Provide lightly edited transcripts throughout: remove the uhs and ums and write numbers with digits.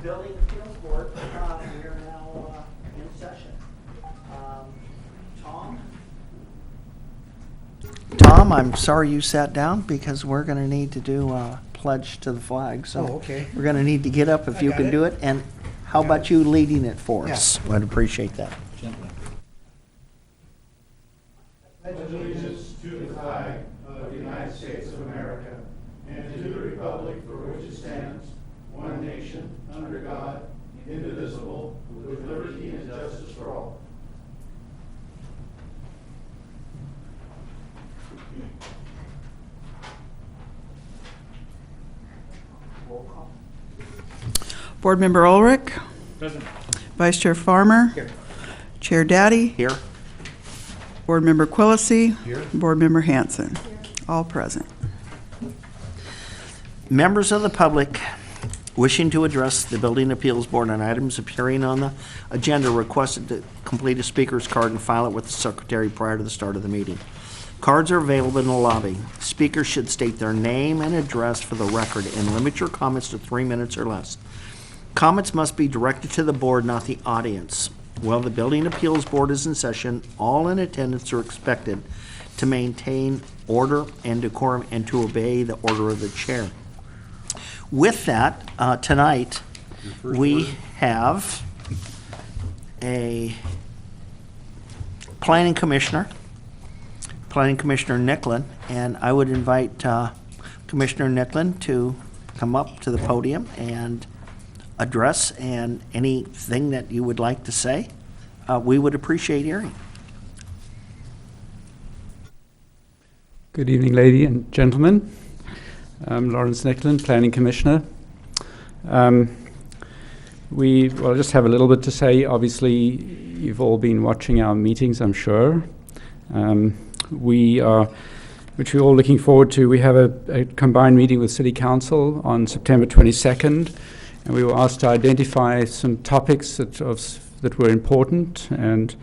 Building Appeals Board, we are now in session. Tom, I'm sorry you sat down because we're going to need to do a pledge to the flag. So okay. We're going to need to get up if you can do it. And how about you leading it for us? Yeah. I'd appreciate that. Gently. Pledge allegiance to the flag of the United States of America and to the republic for which it stands, one nation, under God, indivisible, with liberty and justice for all. Board Member Ulrich. Present. Vice Chair Farmer. Here. Chair Daddy. Here. Board Member Quillisi. Here. Board Member Hanson. All present. Members of the public wishing to address the Building Appeals Board on items appearing on the agenda requested to complete a speaker's card and file it with the secretary prior to the start of the meeting. Cards are available in the lobby. Speakers should state their name and address for the record and limit your comments to 3 minutes or less. Comments must be directed to the board, not the audience. While the Building Appeals Board is in session, all in attendance are expected to maintain order and decorum and to obey the order of the chair. With that, tonight, we have a planning commissioner, Nicklin, and I would invite Commissioner Nicklin to come up to the podium and address, and anything that you would like to say, we would appreciate hearing. Good evening, ladies and gentlemen. I'm Lawrence Nicklin, Planning Commissioner. I'll just have a little bit to say. Obviously, you've all been watching our meetings, I'm sure. Which we're all looking forward to. We have a combined meeting with City Council on September 22nd, and we were asked to identify some topics that were important, and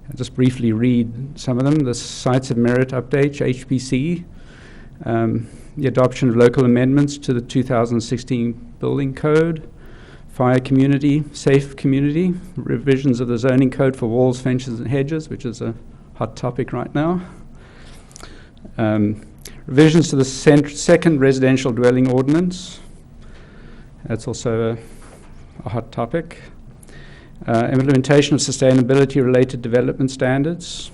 I'll just briefly read some of them. The Sites of Merit update, HPC, the adoption of local amendments to the 2016 Building Code, Fire Community, Safe Community, revisions of the zoning code for walls, fences, and hedges, which is a hot topic right now. Revisions to the second residential dwelling ordinance. That's also a hot topic. Implementation of sustainability-related development standards.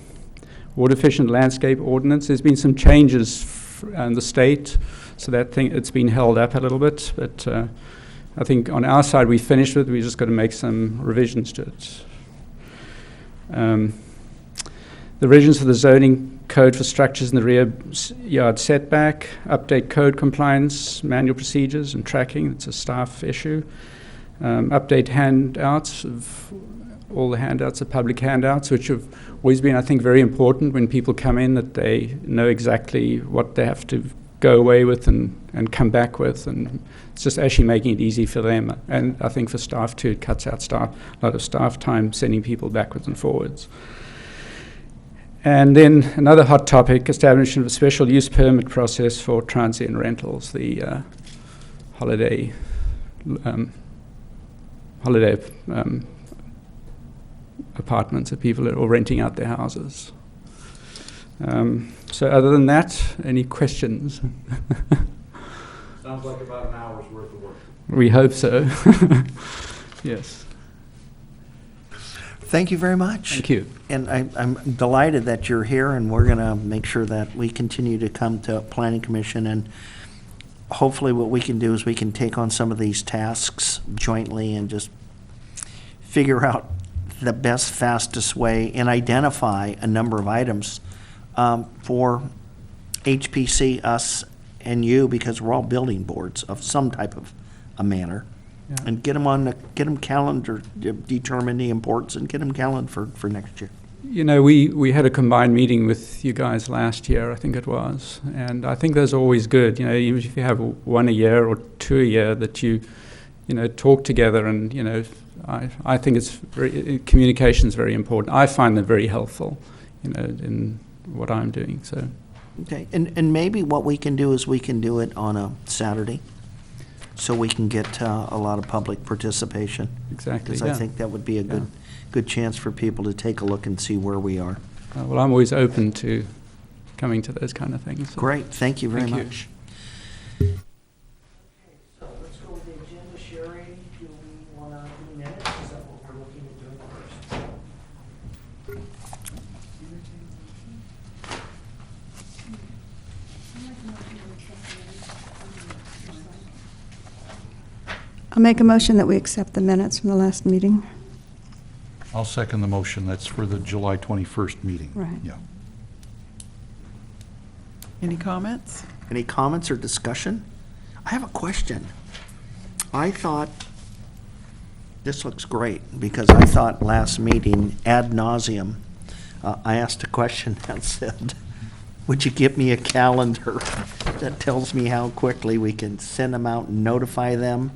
Water efficient landscape ordinance. There's been some changes in the state, so that thing it's been held up a little bit. But I think on our side we finished with it. We just got to make some revisions to it. The revisions for the zoning code for structures in the rear yard setback, update code compliance, manual procedures and tracking. It's a staff issue. Update handouts of all the handouts, the public handouts, which have always been, I think, very important when people come in, that they know exactly what they have to go away with and come back with. And it's just actually making it easy for them. And I think for staff too, it cuts out a lot of staff time sending people backwards and forwards. And then another hot topic, establishment of a special use permit process for transient rentals, the holiday apartments that people are renting out their houses. So other than that, any questions? Sounds like about an hour's worth of work. We hope so. Yes. Thank you very much. Thank you. And I'm delighted that you're here, and we're going to make sure that we continue to come to Planning Commission, and hopefully what we can do is we can take on some of these tasks jointly and just figure out the best, fastest way and identify a number of items for HPC, us, and you, because we're all building boards of some type of a manner. Yeah. And get them calendar, determine the importance, and get them calendar for next year. You know, we had a combined meeting with you guys last year, I think it was, and I think those are always good. You know, even if you have one a year or two a year, that you talk together, and I think communication is very important. I find them very helpful, in what I'm doing. So. Okay, and maybe what we can do is we can do it on a Saturday, so we can get a lot of public participation. Exactly, Because I yeah. think that would be a Yeah. good chance for people to take a look and see where we are. Well, I'm always open to coming to those kind of things. Great, thank you very Thank you. much. So let's go with the agenda, Sherry. Do we want to do minutes? Is that what we're looking at doing first? I'll make a motion that we accept the minutes from the last meeting. I'll second the motion. That's for the July 21st meeting. Right. Yeah. Any comments? Any comments or discussion? I have a question. I thought, this looks great, because I thought last meeting, ad nauseum, I asked a question that said, would you give me a calendar that tells me how quickly we can send them out and notify them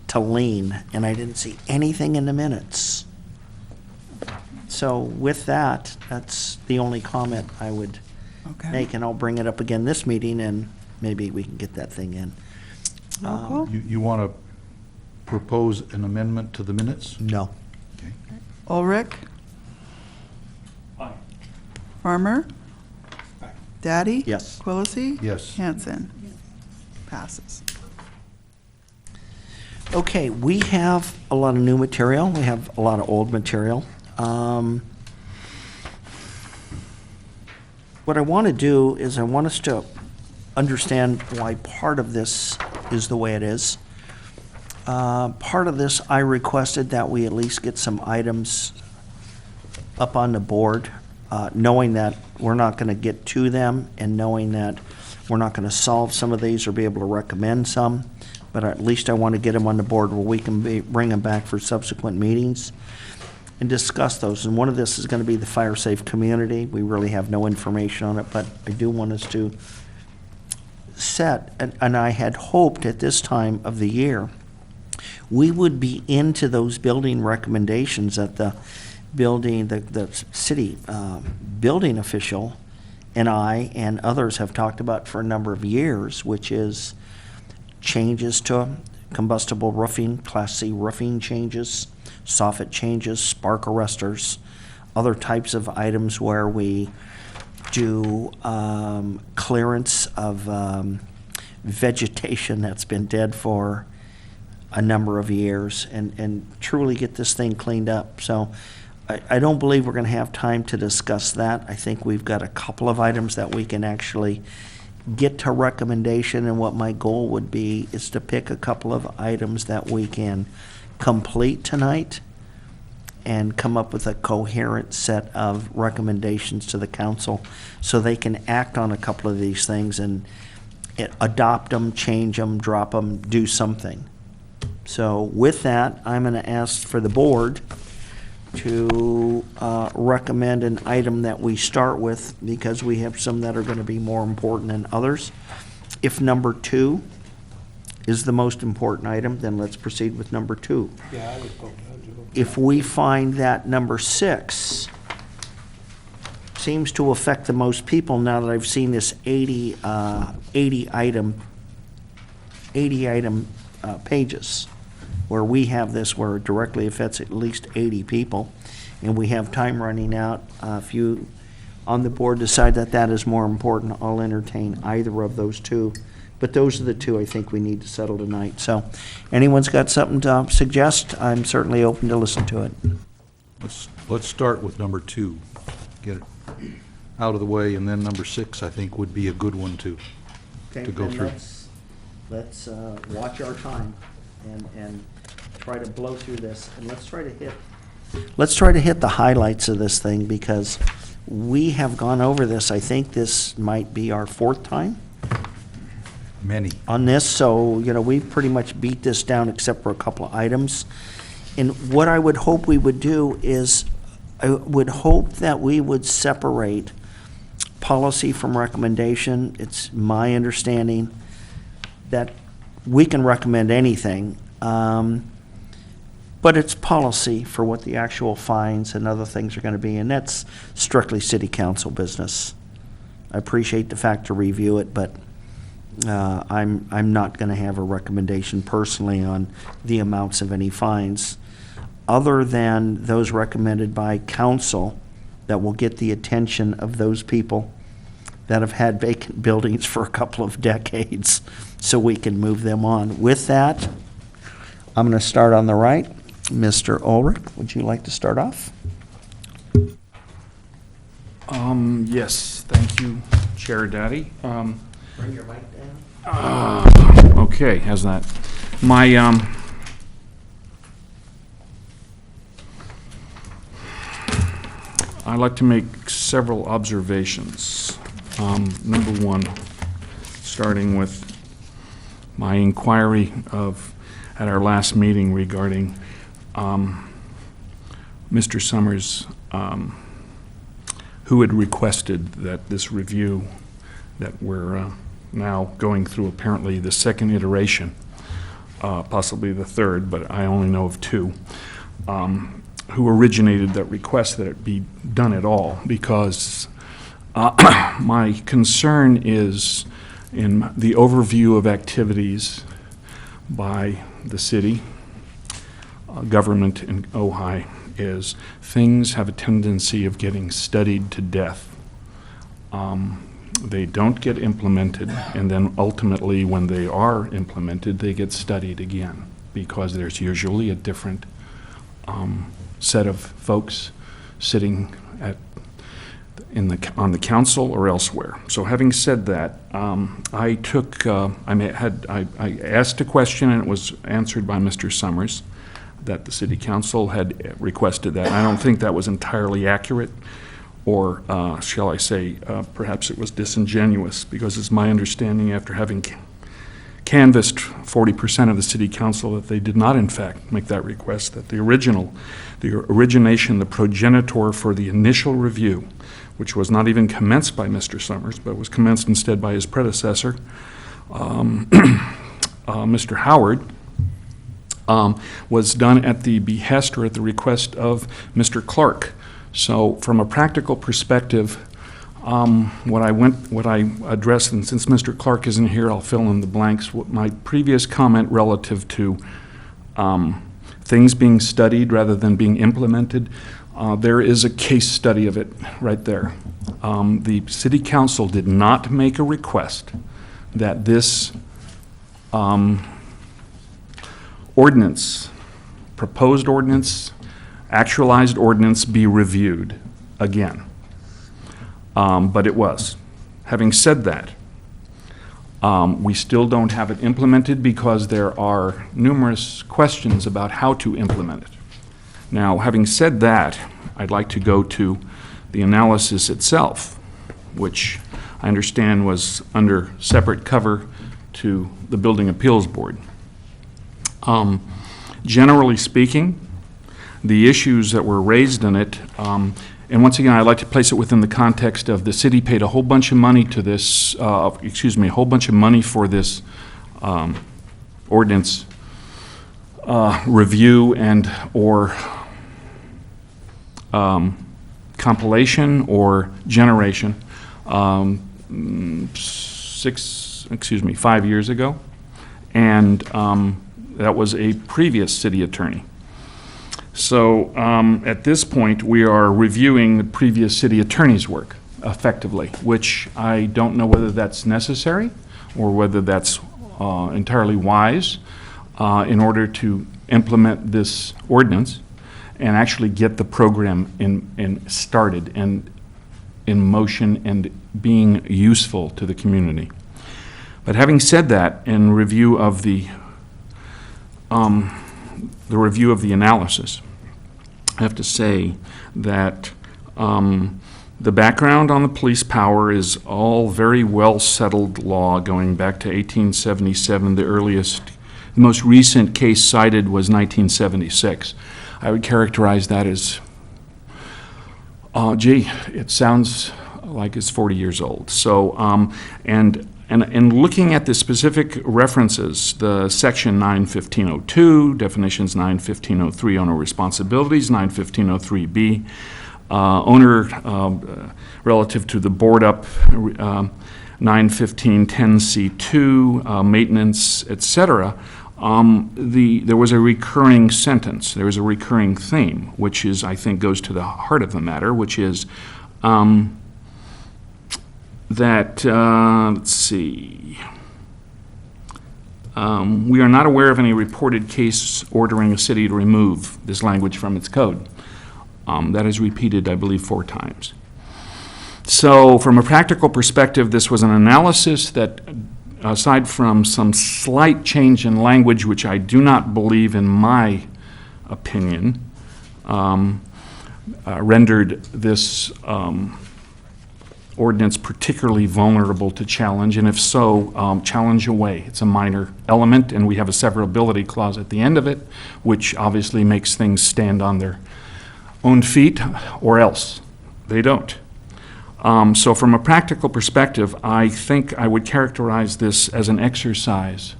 to lean? And I didn't see anything in the minutes. So with that, that's the only comment I would Okay. make, and I'll bring it up again this meeting, and maybe we can get that thing in. Roll call? You want to propose an amendment to the minutes? No. Okay. Ulrich? Aye. Farmer? Daddy? Yes. Quillisi? Yes. Hanson? Passes. Okay, we have a lot of new material. We have a lot of old material. What I want to do is I want us to understand why part of this is the way it is. Part of this, I requested that we at least get some items up on the board, knowing that we're not going to get to them and knowing that we're not going to solve some of these or be able to recommend some, but at least I want to get them on the board where we can bring them back for subsequent meetings and discuss those. And one of this is going to be the fire safe community. We really have no information on it, but I do want us to set, and I had hoped at this time of the year, we would be into those building recommendations that the building, the city building official and I and others have talked about for a number of years, which is changes to combustible roofing, Class C roofing changes, soffit changes, spark arresters, other types of items where we do clearance of vegetation that's been dead for a number of years and truly get this thing cleaned up. So I don't believe we're going to have time to discuss that. I think we've got a couple of items that we can actually get to recommendation, and what my goal would be is to pick a couple of items that we can complete tonight and come up with a coherent set of recommendations to the council so they can act on a couple of these things and adopt them, change them, drop them, do something. So with that, I'm going to ask for the board to recommend an item that we start with, because we have some that are going to be more important than others. If number 2 is the most important item, then let's proceed with number 2. Yeah, I would vote that too. If we find that number 6 seems to affect the most people, now that I've seen this 80 item pages, where we have this where it directly affects at least 80 people, and we have time running out. If you on the board decide that that is more important, I'll entertain either of those two. But those are the two I think we need to settle tonight. So anyone's got something to suggest, I'm certainly open to listen to it. Let's start with number 2. Get it out of the way, and then number 6, I think, would be a good one to go through. Let's watch our time and try to blow through this, and let's try to hit the highlights of this thing, because we have gone over this. I think this might be our 4th time Many. on this, so we pretty much beat this down except for a couple of items. And what I would hope we would do is, I would hope that we would separate policy from recommendation. It's my understanding that we can recommend anything, but it's policy for what the actual fines and other things are going to be, and that's strictly city council business. I appreciate the fact to review it, but I'm not going to have a recommendation personally on the amounts of any fines, other than those recommended by council that will get the attention of those people that have had vacant buildings for a couple of decades, so we can move them on. With that, I'm going to start on the right. Mr. Ulrich, would you like to start off? Yes, thank you, Chair Daddy. Bring your mic down. Okay, how's that? I'd like to make several observations. Number one, starting with my inquiry at our last meeting regarding Mr. Summers, who had requested that this review that we're now going through, apparently the second iteration, possibly the third, but I only know of two, who originated that request that it be done at all, because my concern is in the overview of activities by the city, government in Ojai, is things have a tendency of getting studied to death. They don't get implemented, and then ultimately when they are implemented, they get studied again, because there's usually a different set of folks sitting on the council or elsewhere. So having said that, I asked a question, and it was answered by Mr. Summers, that the city council had requested that. I don't think that was entirely accurate, or shall I say, perhaps it was disingenuous, because it's my understanding, after having canvassed 40% of the city council, that they did not in fact make that request, that the origination, the progenitor for the initial review, which was not even commenced by Mr. Summers, but was commenced instead by his predecessor, Mr. Howard, was done at the behest or at the request of Mr. Clark. So from a practical perspective, what I addressed, and since Mr. Clark isn't here, I'll fill in the blanks. My previous comment relative to things being studied rather than being implemented, there is a case study of it right there. The city council did not make a request that this ordinance, proposed ordinance, actualized ordinance be reviewed again. But it was. Having said that, we still don't have it implemented because there are numerous questions about how to implement it. Now, having said that, I'd like to go to the analysis itself, which I understand was under separate cover to the Building Appeals Board. Generally speaking, the issues that were raised in it, and once again, I'd like to place it within the context of the city paid a whole bunch of money to this, a whole bunch of money for this ordinance review and or compilation or generation 5 years ago, and that was a previous city attorney. So at this point, we are reviewing the previous city attorney's work effectively, which I don't know whether that's necessary or whether that's entirely wise in order to implement this ordinance and actually get the program in started and in motion and being useful to the community. But having said that, in review of the review of the analysis, I have to say that the background on the police power is all very well settled law going back to 1877. The most recent case cited was 1976. I would characterize that as, it sounds like it's 40 years old. So, and looking at the specific references, the section 91502, definitions 91503, owner responsibilities, 91503B, owner relative to the board up, 915-10C2, maintenance, et cetera, there was a recurring sentence, there was a recurring theme, which is, I think, goes to the heart of the matter, which is that, let's see, we are not aware of any reported case ordering a city to remove this language from its code. That is repeated, I believe, 4 times. So from a practical perspective, this was an analysis that, aside from some slight change in language, which I do not believe, in my opinion, rendered this ordinance particularly vulnerable to challenge, and if so, challenge away. It's a minor element, and we have a severability clause at the end of it, which obviously makes things stand on their own feet, or else they don't. So from a practical perspective, I think I would characterize this as an exercise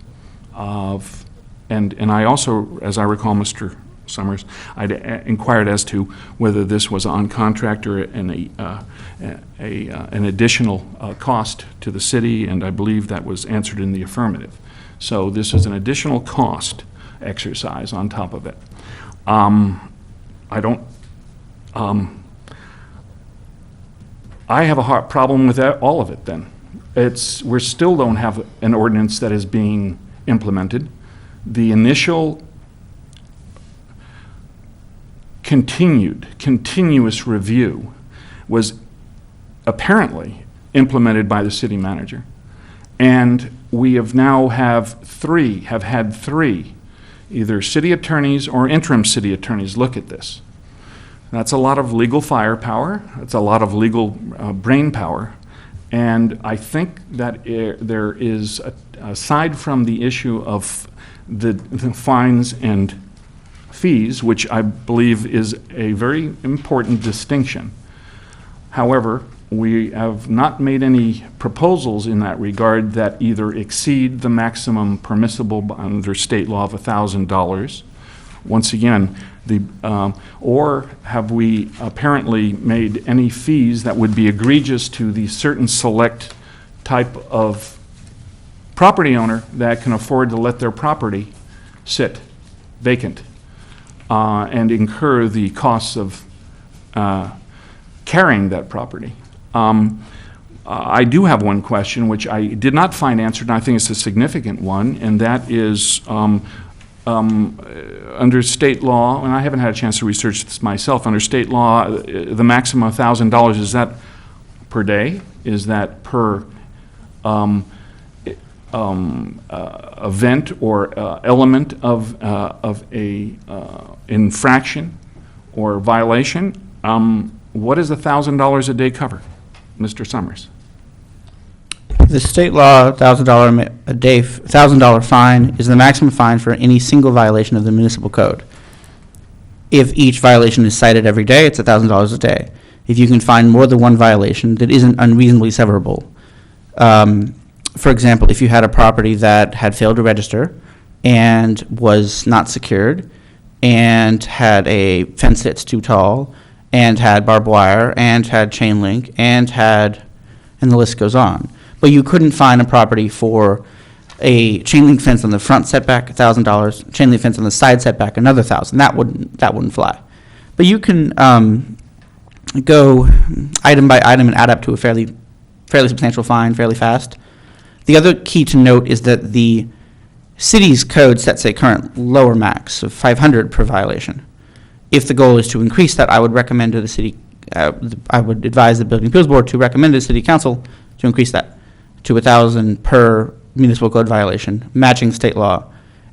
of, and I also, as I recall, Mr. Summers, I inquired as to whether this was on contract or an additional cost to the city, and I believe that was answered in the affirmative. So this is an additional cost exercise on top of it. I have a hard problem with all of it then. We still don't have an ordinance that is being implemented. The initial continuous review was apparently implemented by the city manager. And we have now had three, either city attorneys or interim city attorneys look at this. That's a lot of legal firepower. That's a lot of legal brain power. And I think that there is, aside from the issue of the fines and fees, which I believe is a very important distinction. However, we have not made any proposals in that regard that either exceed the maximum permissible under state law of $1,000. Once again, or have we apparently made any fees that would be egregious to the certain select type of property owner that can afford to let their property sit vacant and incur the costs of carrying that property? I do have one question which I did not find answered, and I think it's a significant one, and that is under state law, and I haven't had a chance to research this myself, under state law, the maximum of $1,000, is that per day? Is that per event or element of a infraction or violation? What does $1,000 a day cover, Mr. Summers? The state law $1,000 a day, $1,000 fine is the maximum fine for any single violation of the municipal code. If each violation is cited every day, it's $1,000 a day. If you can find more than one violation that isn't unreasonably severable, for example, if you had a property that had failed to register and was not secured and had a fence that's too tall and had barbed wire and had chain link and the list goes on. But you couldn't find a property for a chain link fence on the front setback, $1,000, chain link fence on the side setback, another $1,000. That wouldn't fly. But you can go item by item and add up to a fairly substantial fine fairly fast. The other key to note is that the city's code sets a current lower max of $500 per violation. If the goal is to increase that, I would recommend to the city, I would advise the Building Appeals Board to recommend to the City Council to increase that to $1,000 per municipal code violation, matching state law.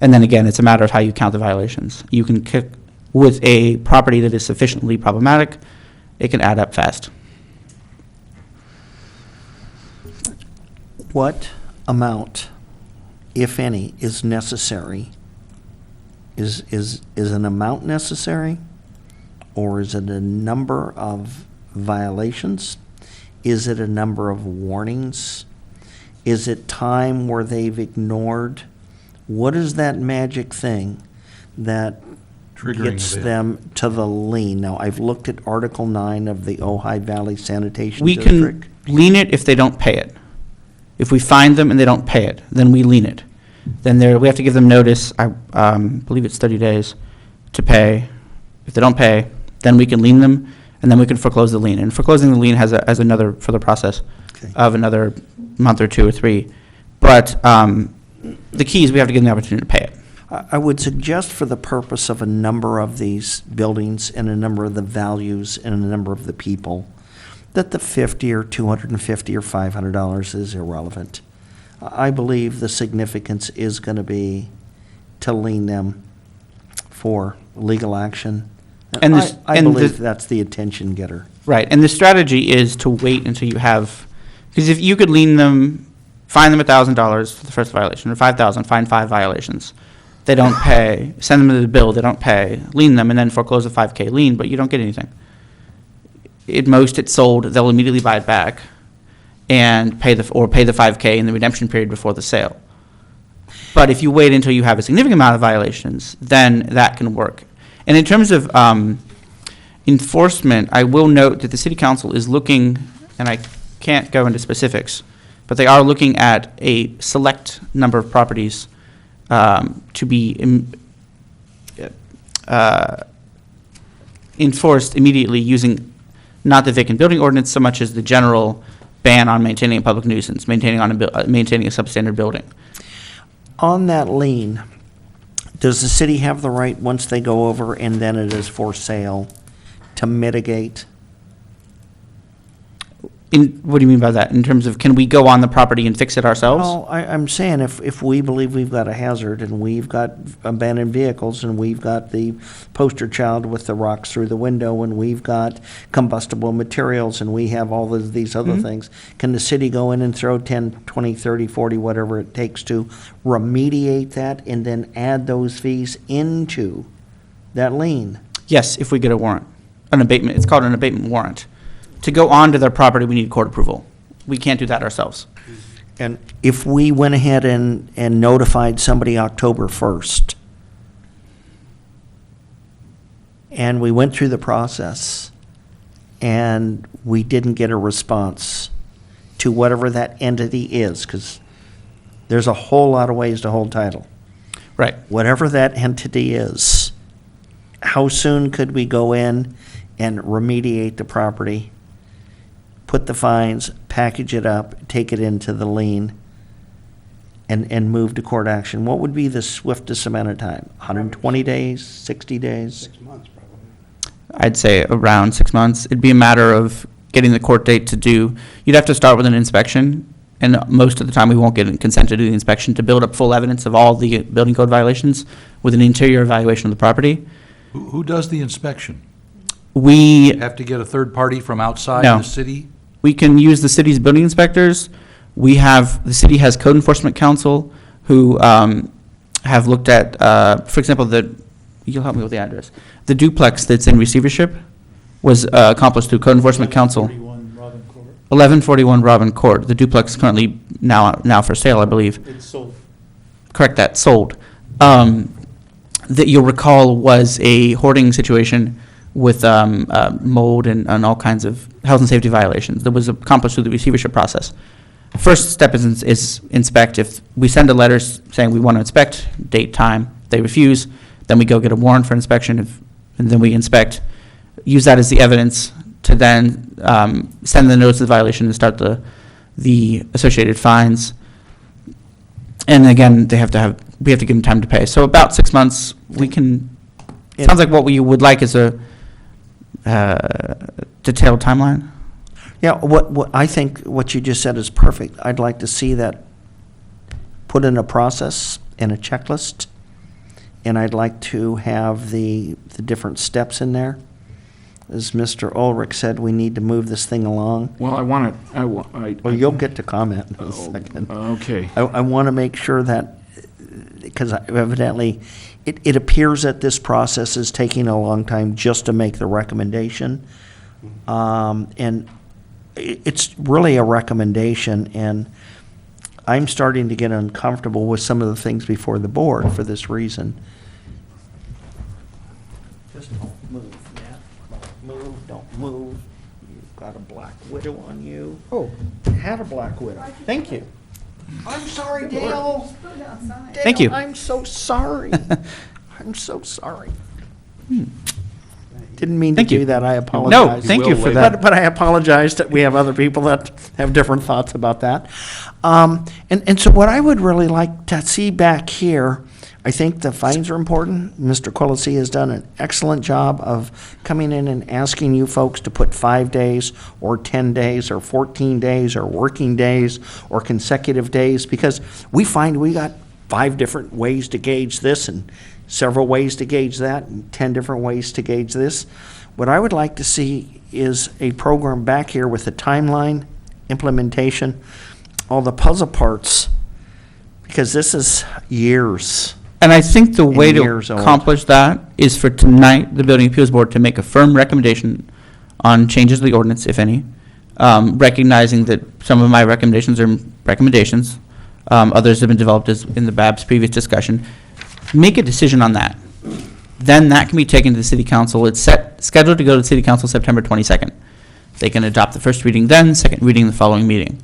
And then again, it's a matter of how you count the violations. You can kick with a property that is sufficiently problematic, it can add up fast. What amount, if any, is necessary? Is an amount necessary? Or is it a number of violations? Is it a number of warnings? Is it time where they've ignored? What is that magic thing that Triggering gets event. them to the lien? Now, I've looked at Article 9 of the Ojai Valley Sanitation We District. can lien it if they don't pay it. If we find them and they don't pay it, then we lien it. Then we have to give them notice, I believe it's 30 days, to pay. If they don't pay, then we can lien them, and then we can foreclose the lien. And foreclosing the lien has another further process Okay. of another month or 2 or 3. But the key is we have to give them the opportunity to pay it. I would suggest for the purpose of a number of these buildings and a number of the values and a number of the people, that the $50 or $250 or $500 is irrelevant. I believe the significance is going to be to lien them for legal action. And this- I and believe the- that's the attention getter. Right, and the strategy is to wait until you have, because if you could lien them, fine them $1,000 for the first violation, or $5,000, fine 5 violations. They don't pay, send them the bill, they don't pay, lien them, and then foreclose a $5K lien, but you don't get anything. At most, it's sold, they'll immediately buy it back and pay the $5K in the redemption period before the sale. But if you wait until you have a significant amount of violations, then that can work. And in terms of enforcement, I will note that the city council is looking, and I can't go into specifics, but they are looking at a select number of properties to be enforced immediately using not the vacant building ordinance so much as the general ban on maintaining a public nuisance, maintaining a substandard building. On that lien, does the city have the right, once they go over and then it is for sale, to mitigate? What do you mean by that? In terms of, can we go on the property and fix it ourselves? No, I'm saying if we believe we've got a hazard and we've got abandoned vehicles and we've got the poster child with the rocks through the window and we've got combustible materials and we have all of these other things, can the city go in and throw 10, 20, 30, 40, whatever it takes to remediate that and then add those fees into that lien? Yes, if we get a warrant, an abatement. It's called an abatement warrant. To go onto their property, we need court approval. We can't do that ourselves. And if we went ahead and notified somebody October 1st, and we went through the process, and we didn't get a response to whatever that entity is, because there's a whole lot of ways to hold title. Right. Whatever that entity is, how soon could we go in and remediate the property, put the fines, package it up, take it into the lien, and move to court action? What would be the swiftest amount of time? 120 days, 60 days? 6 months, probably. I'd say around 6 months. It'd be a matter of getting the court date to do, you'd have to start with an inspection, and most of the time we won't get consent to do the inspection to build up full evidence of all the building code violations with an interior evaluation of the property. Who does the inspection? We Have to get a third party from outside No. the city? We can use the city's building inspectors. The city has code enforcement counsel who have looked at, for example, you'll help me with the address. The duplex that's in receivership was accomplished through code enforcement counsel. 1141 Robin Court. The duplex is currently now for sale, I believe. It's sold. Correct that, sold. That you'll recall was a hoarding situation with mold and all kinds of health and safety violations that was accomplished through the receivership process. First step is inspect. If we send a letter saying we want to inspect, date, time, they refuse, then we go get a warrant for inspection, and then we inspect, use that as the evidence to then send the notice of violation and start the associated fines. And again, we have to give them time to pay. So about 6 months, we can, sounds like what we would like is a detailed timeline. Yeah, what I think what you just said is perfect. I'd like to see that put in a process and a checklist, and I'd like to have the different steps in there. As Mr. Ulrich said, we need to move this thing along. Well, I want to, Well, you'll get to comment in a second. Okay. I want to make sure that, because evidently, it appears that this process is taking a long time just to make the recommendation. And it's really a recommendation, and I'm starting to get uncomfortable with some of the things before the board for this reason. Just don't move, Matt. Don't move. You've got a black widow on you. Oh, had a black widow. Thank you. I'm sorry, Dale. Thank you. I'm so sorry. I'm so sorry. Didn't mean to Thank you. do that. I No, apologize. thank you for later. that. But I apologize that we have other people that have different thoughts about that. And so what I would really like to see back here, I think the fines are important. Mr. Quillisi has done an excellent job of coming in and asking you folks to put 5 days or 10 days or 14 days or working days or consecutive days, because we find we got 5 different ways to gauge this and several ways to gauge that and 10 different ways to gauge this. What I would like to see is a program back here with a timeline, implementation, all the puzzle parts, because this is years. And I think the way to years old. accomplish that is for tonight, the Building Appeals Board to make a firm recommendation on changes to the ordinance, if any, recognizing that some of my recommendations are recommendations. Others have been developed as in the BAB's previous discussion. Make a decision on that. Then that can be taken to the city council. It's scheduled to go to the city council September 22nd. They can adopt the first reading then, second reading the following meeting.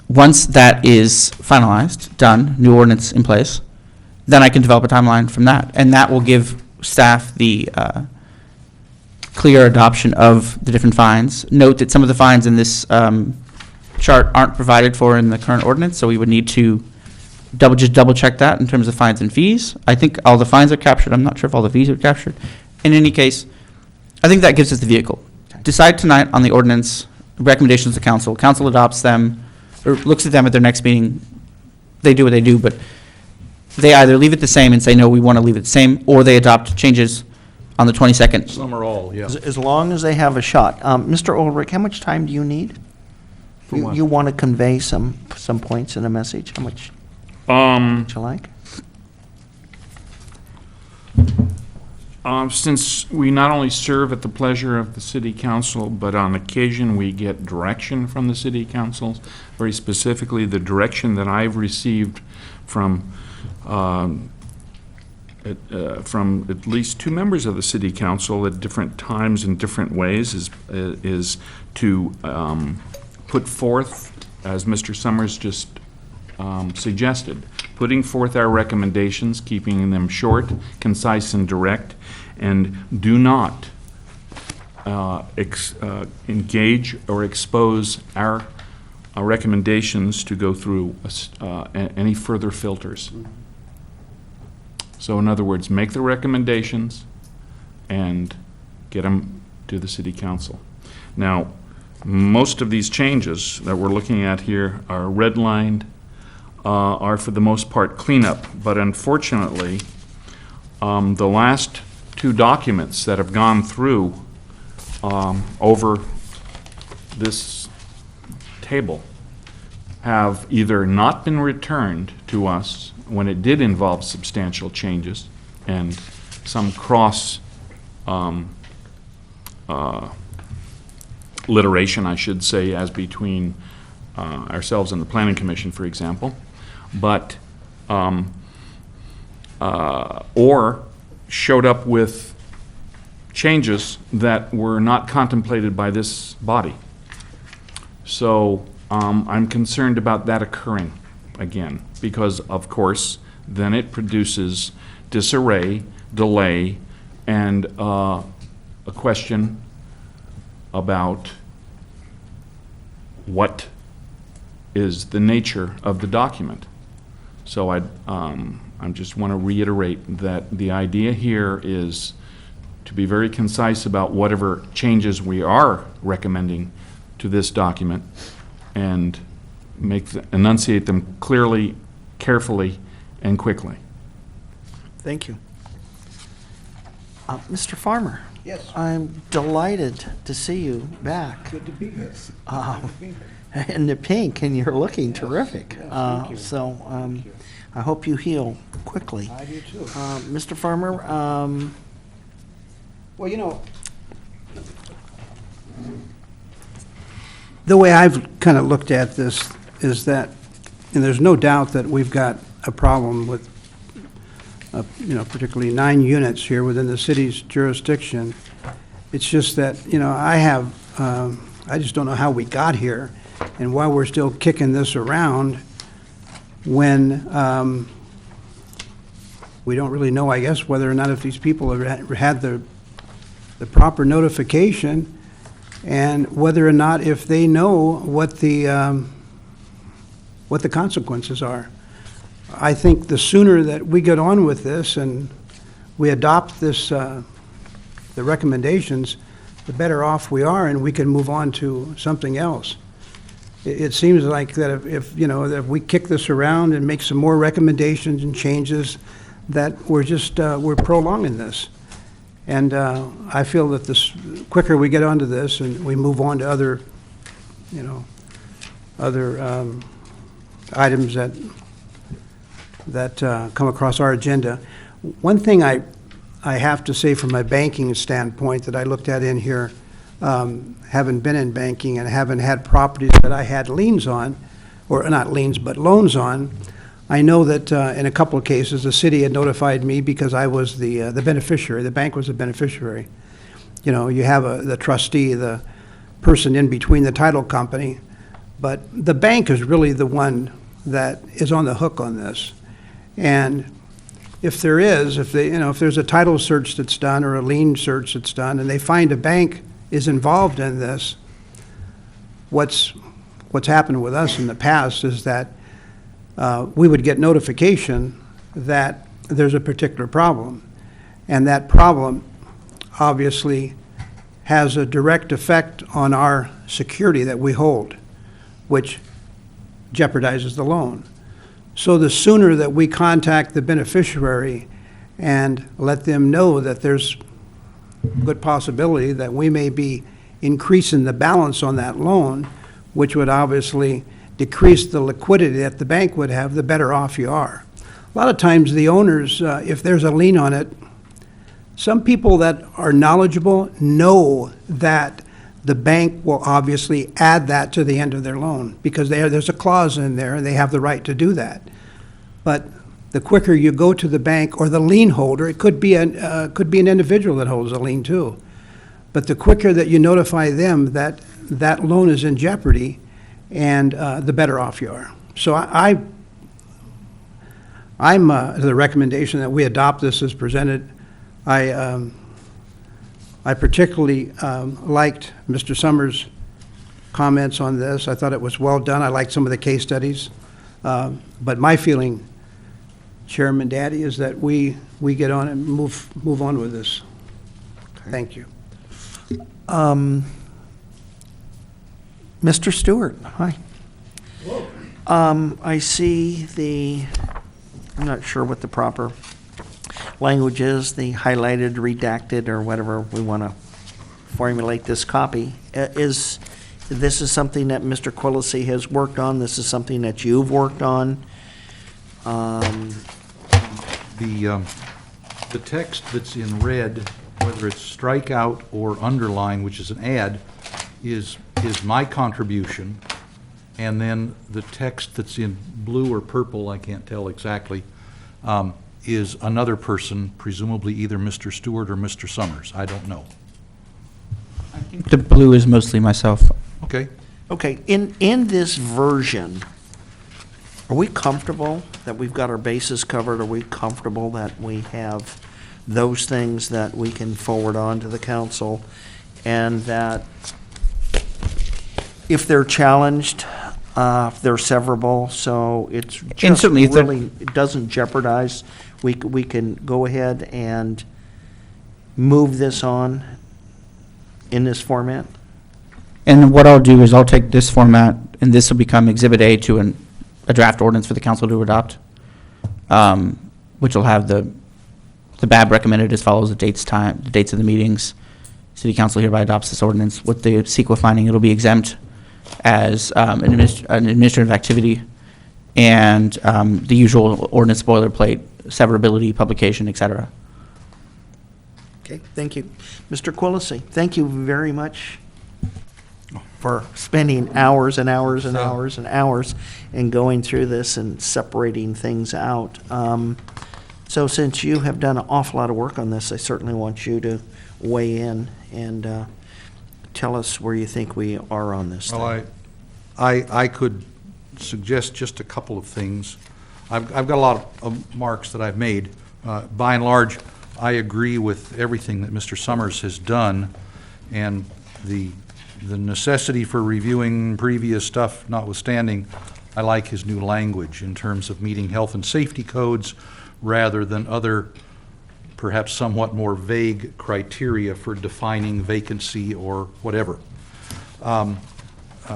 Once that is finalized, done, new ordinance in place, then I can develop a timeline from that. And that will give staff the clear adoption of the different fines. Note that some of the fines in this chart aren't provided for in the current ordinance, so we would need to just double check that in terms of fines and fees. I think all the fines are captured. I'm not sure if all the fees are captured. In any case, I think that gives us the vehicle. Decide tonight on the ordinance, recommendations to council. Council adopts them, or looks at them at their next meeting. They do what they do, but they either leave it the same and say, no, we want to leave it the same, or they adopt changes on the 22nd. Some or all, yeah. As long as they have a shot. Mr. Ulrich, how much time do you need? For what? You want to convey some points in a message? How much would you like? Since we not only serve at the pleasure of the city council, but on occasion we get direction from the city councils, very specifically the direction that I've received from at least 2 members of the city council at different times in different ways is to put forth, as Mr. Summers just suggested, putting forth our recommendations, keeping them short, concise, and direct, and do not engage or expose our recommendations to go through any further filters. So in other words, make the recommendations and get them to the city council. Now, most of these changes that we're looking at here are redlined, are for the most part cleanup, but unfortunately, the last 2 documents that have gone through over this table have either not been returned to us when it did involve substantial changes and some cross literation, I should say, as between ourselves and the Planning Commission, for example, but or showed up with changes that were not contemplated by this body. So I'm concerned about that occurring again, because of course then it produces disarray, delay, and a question about what is the nature of the document. So I just want to reiterate that the idea here is to be very concise about whatever changes we are recommending to this document and enunciate them clearly, carefully, and quickly. Thank you. Mr. Farmer? Yes. I'm delighted to see you back. Good to be here. In the pink, and you're looking terrific. Yes, thank you. So Thank you. I hope you heal quickly. I do too. Mr. Farmer, Well, you know, the way I've kind of looked at this is that, and there's no doubt that we've got a problem with, particularly 9 units here within the city's jurisdiction. It's just that, I just don't know how we got here. And while we're still kicking this around, when we don't really know, I guess, whether or not if these people have had the proper notification, and whether or not if they know what the consequences are. I think the sooner that we get on with this and we adopt this, the recommendations, the better off we are, and we can move on to something else. It seems like that if you know, that if we kick this around and make some more recommendations and changes, that we're just, we're prolonging this. And I feel that the quicker we get onto this and we move on to other, you know, other items that come across our agenda. One thing I have to say from my banking standpoint that I looked at in here, having been in banking and having had properties that I had liens on, or not liens, but loans on, I know that in a couple of cases, the city had notified me because I was the beneficiary. The bank was the beneficiary. You know, you have the trustee, the person in between the title company, but the bank is really the one that is on the hook on this. And if there's a title search that's done or a lien search that's done, and they find a bank is involved in this, what's happened with us in the past is that we would get notification that there's a particular problem. And that problem obviously has a direct effect on our security that we hold, which jeopardizes the loan. So the sooner that we contact the beneficiary and let them know that there's good possibility that we may be increasing the balance on that loan, which would obviously decrease the liquidity that the bank would have, the better off you are. A lot of times the owners, if there's a lien on it, some people that are knowledgeable know that the bank will obviously add that to the end of their loan because there's a clause in there and they have the right to do that. But the quicker you go to the bank or the lien holder, it could be an individual that holds a lien too. But the quicker that you notify them that that loan is in jeopardy, and the better off you are. So I'm the recommendation that we adopt this as presented. I particularly liked Mr. Summers' comments on this. I thought it was well done. I liked some of the case studies. But my feeling, Chairman Daddy, is that we get on and move on with this. Okay. Thank you. Mr. Stewart, hi. I see I'm not sure what the proper language is, the highlighted, redacted, or whatever we want to formulate this copy. This is something that Mr. Quillisi has worked on? This is something that you've worked on? The text that's in red, whether it's strikeout or underline, which is an add, is my contribution, and then the text that's in blue or purple, I can't tell exactly, is another person, presumably either Mr. Stewart or Mr. Summers. I don't know. I think the blue is mostly myself. Okay. Okay, in this version, are we comfortable that we've got our bases covered? Are we comfortable that we have those things that we can forward on to the council, and that if they're challenged, they're severable, so it's just certainly if really, it doesn't jeopardize, we can go ahead and move this on in this format? And what I'll do is I'll take this format, and this will become Exhibit A to a draft ordinance for the council to adopt, which will have the BAB recommended as follows: the dates of the meetings. City council hereby adopts this ordinance. With the CEQA finding, it'll be exempt as an administrative activity, and the usual ordinance boilerplate, severability, publication, et cetera. Okay, thank you. Mr. Quillisi, thank you very much for spending hours and hours and hours and hours and going through this and separating things out. So since you have done an awful lot of work on this, I certainly want you to weigh in and tell us where you think we are on this thing. Well, I could suggest just a couple of things. I've got a lot of marks that I've made. By and large, I agree with everything that Mr. Summers has done, and the necessity for reviewing previous stuff notwithstanding, I like his new language in terms of meeting health and safety codes rather than other, perhaps somewhat more vague criteria for defining vacancy or whatever.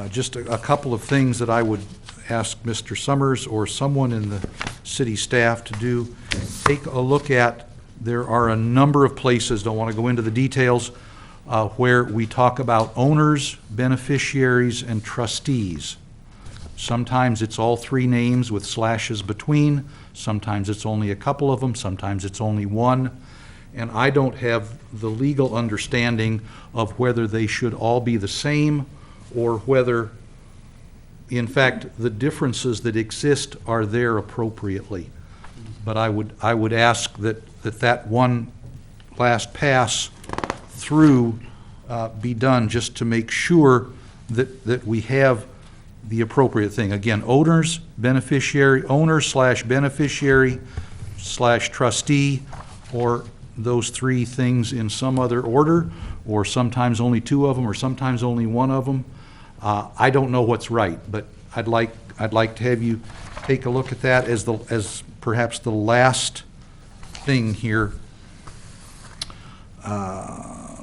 Just a couple of things that I would ask Mr. Summers or someone in the city staff to do. Take a look at, there are a number of places, don't want to go into the details, where we talk about owners, beneficiaries, and trustees. Sometimes it's all three names with slashes between, sometimes it's only a couple of them, sometimes it's only one, and I don't have the legal understanding of whether they should all be the same or whether, in fact, the differences that exist are there appropriately. But I would ask that one last pass through be done just to make sure that we have the appropriate thing. Again, owners, beneficiary, owner/beneficiary / trustee, or those three things in some other order, or sometimes only two of them, or sometimes only one of them. I don't know what's right, but I'd like to have you take a look at that as perhaps the last thing here.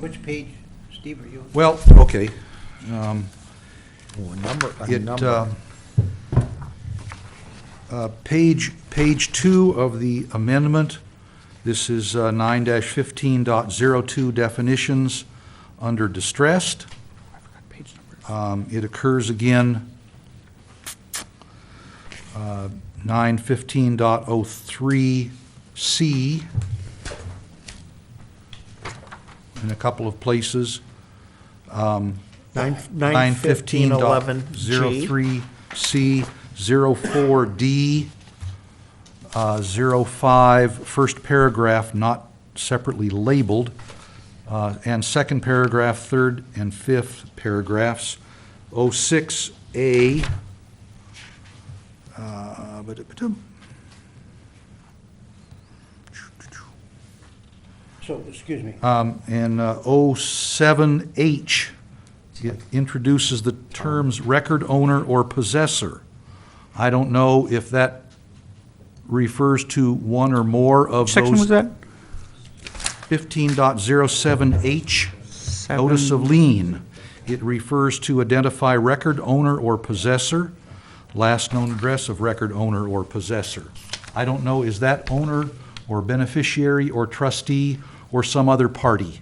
Which page, Steve, are you on? Well, okay. Page 2 of the amendment. This is 9-15.02 definitions under distressed. It occurs again 9-15.03C in a couple of places. 9-15.03C, 04D, 05, first paragraph not separately labeled, and second paragraph, third and fifth paragraphs. 06A, So, excuse me. and 07H, it introduces the terms record owner or possessor. I don't know if that refers to one or more of those. Which section was that? 15.07H, notice of lien. It refers to identify record owner or possessor, last known address of record owner or possessor. I don't know, is that owner or beneficiary or trustee or some other party?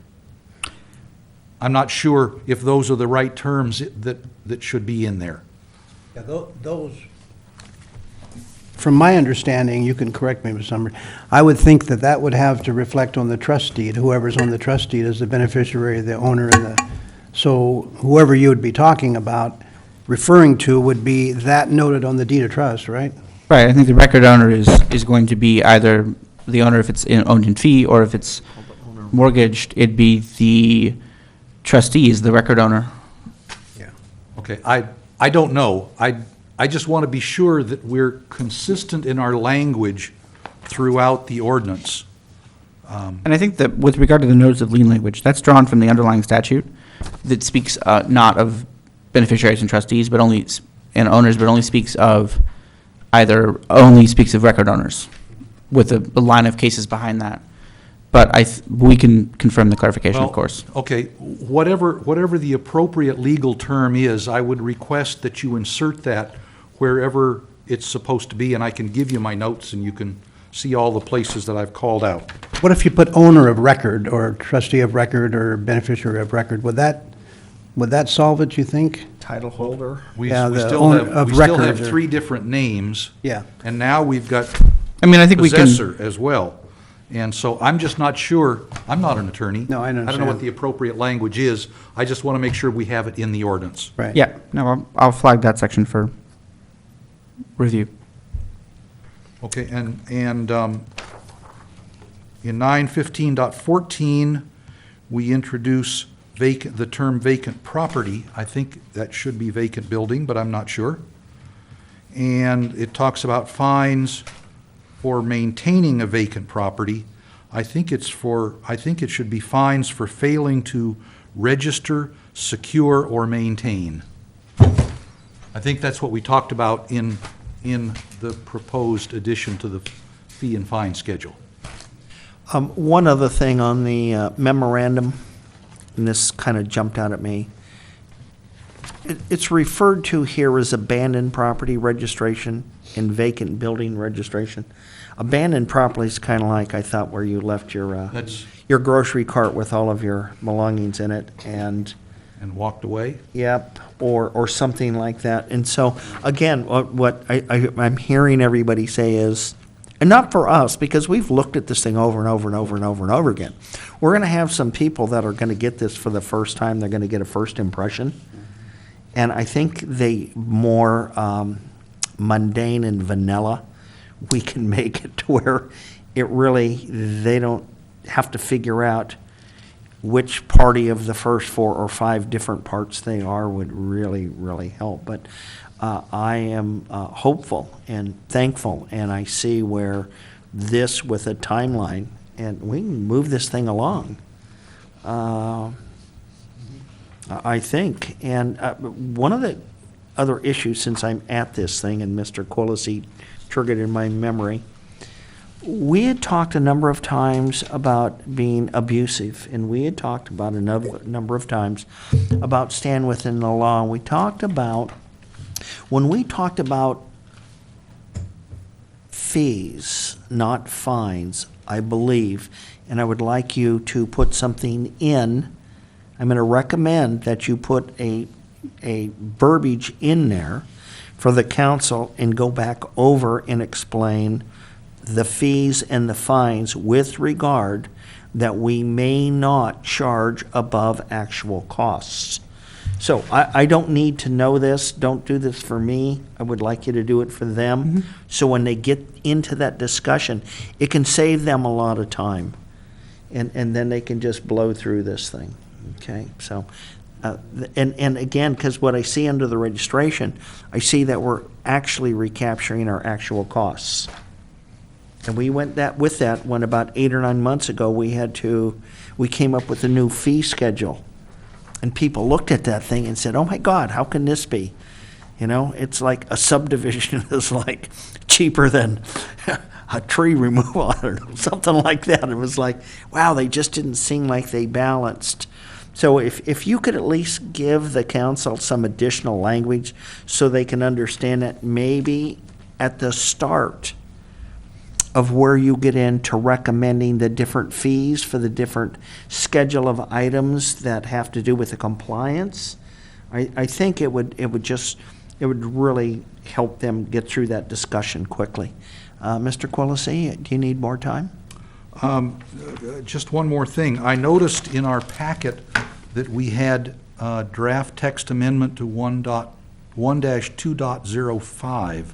I'm not sure if those are the right terms that should be in there. Yeah, those, from my understanding, you can correct me, Ms. Summers, I would think that would have to reflect on the trust deed. Whoever's on the trust deed is the beneficiary, the owner, and so whoever you would be talking about, referring to, would be that noted on the deed of trust, right? Right, I think the record owner is going to be either the owner if it's owned in fee, or if it's mortgaged, it'd be the trustee is the record owner. Yeah. Okay, I don't know. I just want to be sure that we're consistent in our language throughout the ordinance. And I think that with regard to the notice of lien language, that's drawn from the underlying statute that speaks not of beneficiaries and trustees, but only, and owners, but only speaks of only speaks of record owners with a line of cases behind that. But we can confirm the clarification, of course. Okay, whatever the appropriate legal term is, I would request that you insert that wherever it's supposed to be, and I can give you my notes, and you can see all the places that I've called out. What if you put owner of record, or trustee of record, or beneficiary of record? Would that solve it, you think? Title holder. We Yeah, the still owner have, of we still record have or- three different names. Yeah. And now we've got I mean, I think we can. possessor as well. And so I'm just not sure, I'm not an attorney. No, I I don't know what understand. the appropriate language is. I just want to make sure we have it in the ordinance. Right. Yeah, no, I'll flag that section for review. Okay, and in 9-15.14, we introduce the term vacant property. I think that should be vacant building, but I'm not sure. And it talks about fines for maintaining a vacant property. I think it should be fines for failing to register, secure, or maintain. I think that's what we talked about in the proposed addition to the fee and fine schedule. One other thing on the memorandum, and this kind of jumped out at me. It's referred to here as abandoned property registration and vacant building registration. Abandoned property is kind of like, I thought, where you left your grocery cart with all of your belongings in it, and walked away? Yep, or something like that. And so, again, what I'm hearing everybody say is, and not for us, because we've looked at this thing over and over and over and over and over again. We're going to have some people that are going to get this for the first time. They're going to get a first impression. And I think the more mundane and vanilla we can make it to where they don't have to figure out which party of the first 4 or 5 different parts they are would really, really help. But I am hopeful and thankful, and I see where this with a timeline, and we can move this thing along, I think. And one of the other issues, since I'm at this thing, and Mr. Quillisi triggered in my memory, we had talked a number of times about being abusive, and we had talked about a number of times about staying within the law. We talked about, when we talked about fees, not fines, I believe, and I would like you to put something in. I'm going to recommend that you put a verbiage in there for the council and go back over and explain the fees and the fines with regard that we may not charge above actual costs. So I don't need to know this. Don't do this for me. I would like you to do it for them. Mm-hmm. So when they get into that discussion, it can save them a lot of time. And then they can just blow through this thing. Okay? So, and again, because what I see under the registration, I see that we're actually recapturing our actual costs. And we went with that when about 8 or 9 months ago, we came up with a new fee schedule. And people looked at that thing and said, oh my God, how can this be? You know, it's like a subdivision is like cheaper than a tree removal, I don't know, something like that. It was like, wow, they just didn't seem like they balanced. So if you could at least give the council some additional language so they can understand that maybe at the start of where you get into recommending the different fees for the different schedule of items that have to do with the compliance, I think it would really help them get through that discussion quickly. Mr. Quillisi, do you need more time? Just one more thing. I noticed in our packet that we had a draft text amendment to 1-2.05,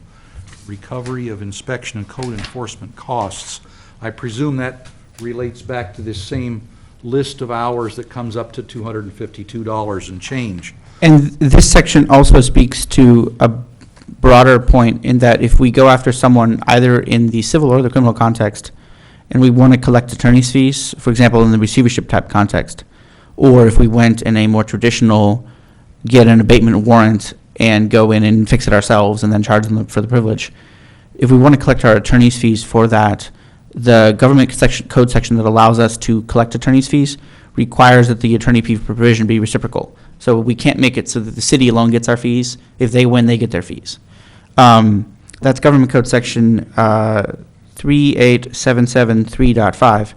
recovery of inspection and code enforcement costs. I presume that relates back to this same list of hours that comes up to $252 and change. And this section also speaks to a broader point in that if we go after someone either in the civil or the criminal context, and we want to collect attorney's fees, for example, in the receivership type context, or if we went in a more traditional, get an abatement warrant and go in and fix it ourselves and then charge them for the privilege. If we want to collect our attorney's fees for that, the government code section that allows us to collect attorney's fees requires that the attorney fee provision be reciprocal. So we can't make it so that the city alone gets our fees. If they win, they get their fees. That's government code section 38773.5.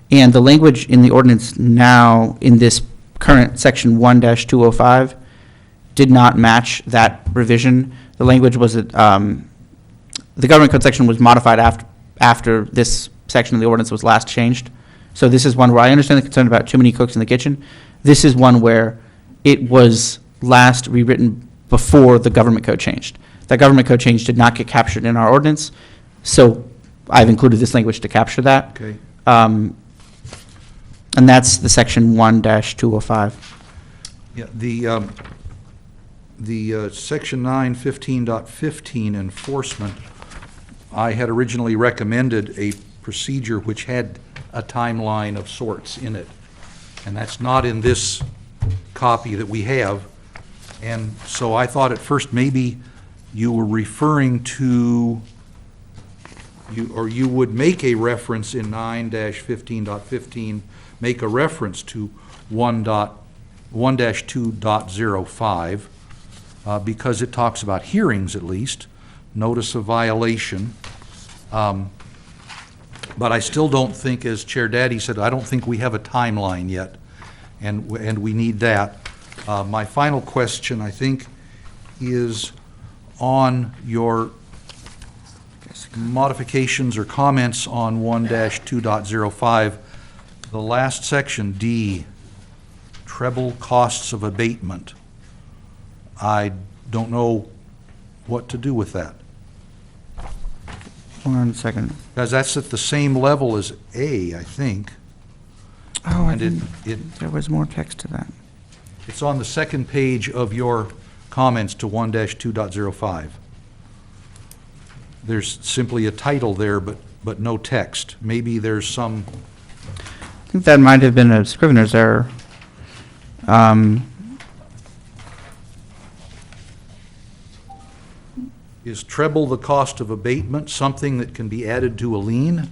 And the language in the ordinance now in this current section 1-205 did not match that revision. The language was that the government code section was modified after this section of the ordinance was last changed. So this is one where I understand the concern about too many cooks in the kitchen. This is one where it was last rewritten before the government code changed. That government code change did not get captured in our ordinance, so I've included this language to capture that. Okay. And that's the section 1-205. Yeah, the Section 9:15.15 enforcement, I had originally recommended a procedure which had a timeline of sorts in it, and that's not in this copy that we have. And so I thought at first maybe you were referring to, you would make a reference in 9-15.15, make a reference to 1-2.05, because it talks about hearings at least, notice of violation. But I still don't think, as Chair Daddy said, I don't think we have a timeline yet, and we need that. My final question, I think, is on your modifications or comments on 1-2.05, the last section, D, treble costs of abatement. I don't know what to do with that, 1 second. because that's at the same level as A, I think. Oh, And there was more text to that. it's on the second page of your comments to 1-2.05. There's simply a title there, but no text. Maybe there's some, I think that might have been a scrivener's error. is treble the cost of abatement something that can be added to a lien?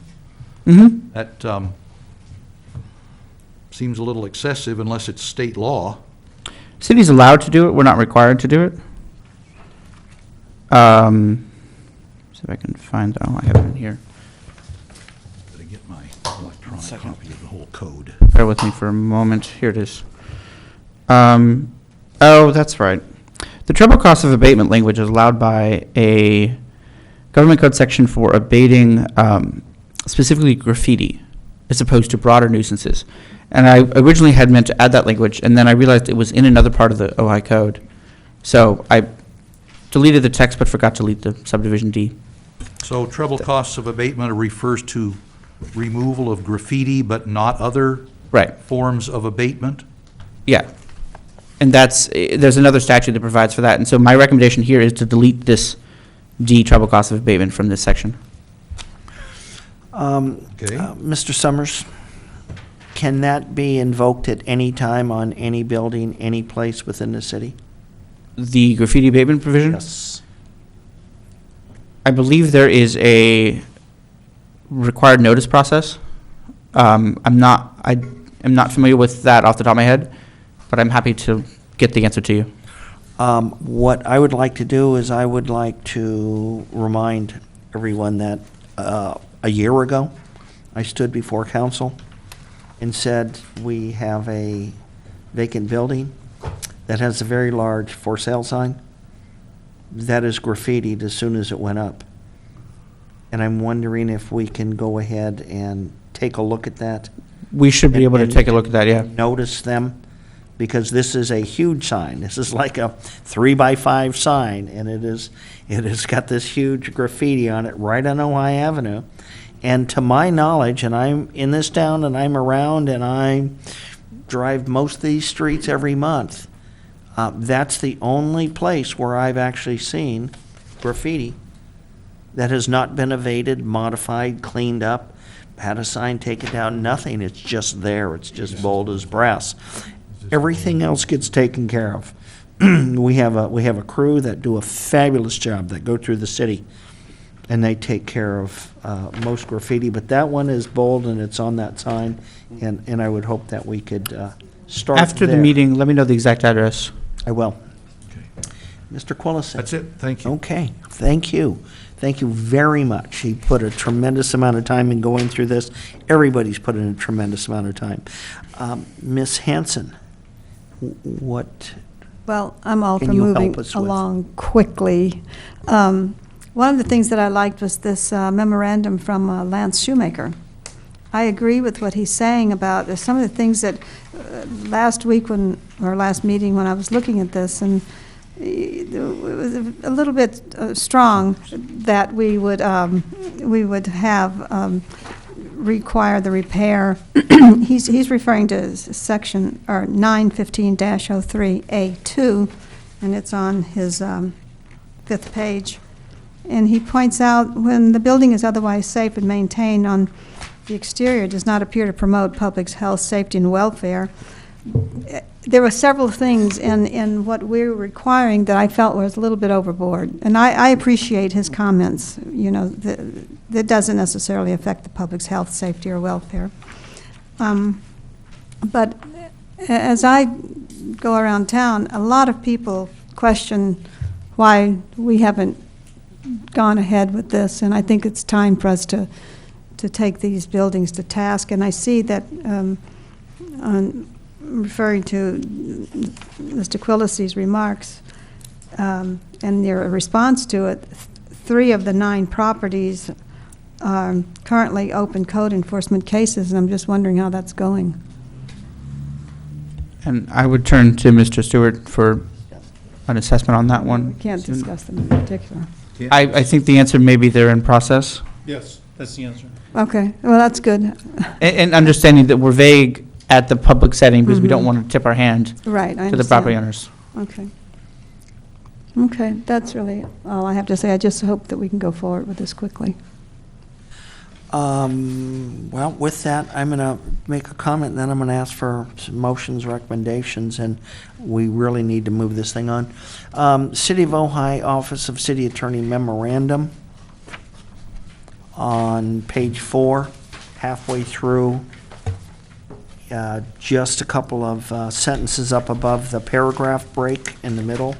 Mm-hmm. That seems a little excessive unless it's state law. City's allowed to do it, we're not required to do it. See if I can find, oh, I have it in here. Gotta get my electronic copy of the whole code. Bear with me for a moment, here it is. Oh, that's right. The treble cost of abatement language is allowed by a government code section for abating specifically graffiti as opposed to broader nuisances. And I originally had meant to add that language, and then I realized it was in another part of the Ojai code. So I deleted the text but forgot to delete the subdivision D. So treble costs of abatement refers to removal of graffiti but not other Right, forms of abatement? yeah. And that's, there's another statute that provides for that. And so my recommendation here is to delete this D, treble cost of abatement, from this section. Okay. Mr. Summers, can that be invoked at any time on any building, any place within the city? The graffiti abatement provision? Yes. I believe there is a required notice process. I'm not familiar with that off the top of my head, but I'm happy to get the answer to you. What I would like to do is I would like to remind everyone that a year ago, I stood before council and said, we have a vacant building that has a very large for sale sign that is graffitied as soon as it went up. And I'm wondering if we can go ahead and take a look at that. We should be able to take a look at that, yeah. Notice them, because this is a huge sign. This is like a 3x5 sign, and it has got this huge graffiti on it right on Ojai Avenue. And to my knowledge, and I'm in this town and I'm around and I drive most of these streets every month, that's the only place where I've actually seen graffiti that has not been evaded, modified, cleaned up, had a sign taken down, nothing. It's just there. It's just bold as brass. Everything else gets taken care of. We have a crew that do a fabulous job, that go through the city, and they take care of most graffiti. But that one is bold, and it's on that sign, and I would hope that we could start After the there. meeting, let me know the exact address. I will. Okay. Mr. Quillison. That's it, thank you. Okay, thank you. Thank you very much. He put a tremendous amount of time in going through this. Everybody's put in a tremendous amount of time. Ms. Hanson, what, Well, I'm all for Can you help moving us with? along quickly. One of the things that I liked was this memorandum from Lance Shoemaker. I agree with what he's saying about there's some of the things that last meeting when I was looking at this, and it was a little bit strong that we would have require the repair. He's referring to section, or 915-03A2, and it's on his 5th page. And he points out, when the building is otherwise safe and maintained on the exterior, does not appear to promote public health, safety, and welfare. There were several things in what we're requiring that I felt was a little bit overboard. And I appreciate his comments, you know, that doesn't necessarily affect the public's health, safety, or welfare. But as I go around town, a lot of people question why we haven't gone ahead with this, and I think it's time for us to take these buildings to task. And I see that, on referring to Mr. Quillisi's remarks, and their response to it, 3 of the 9 properties are currently open code enforcement cases, and I'm just wondering how that's going. And I would turn to Mr. Stewart for an assessment on that one. We can't discuss them in particular. I think the answer may be they're in process. Yes, that's the answer. Okay, well, that's good. And understanding that we're vague at the public setting because we don't want to tip our hand Right, I to the property understand. owners. Okay. Okay, that's really all I have to say. I just hope that we can go forward with this quickly. Well, with that, I'm going to make a comment, and then I'm going to ask for some motions, recommendations, and we really need to move this thing on. City of Ojai Office of City Attorney Memorandum on page 4, halfway through, just a couple of sentences up above the paragraph break in the middle.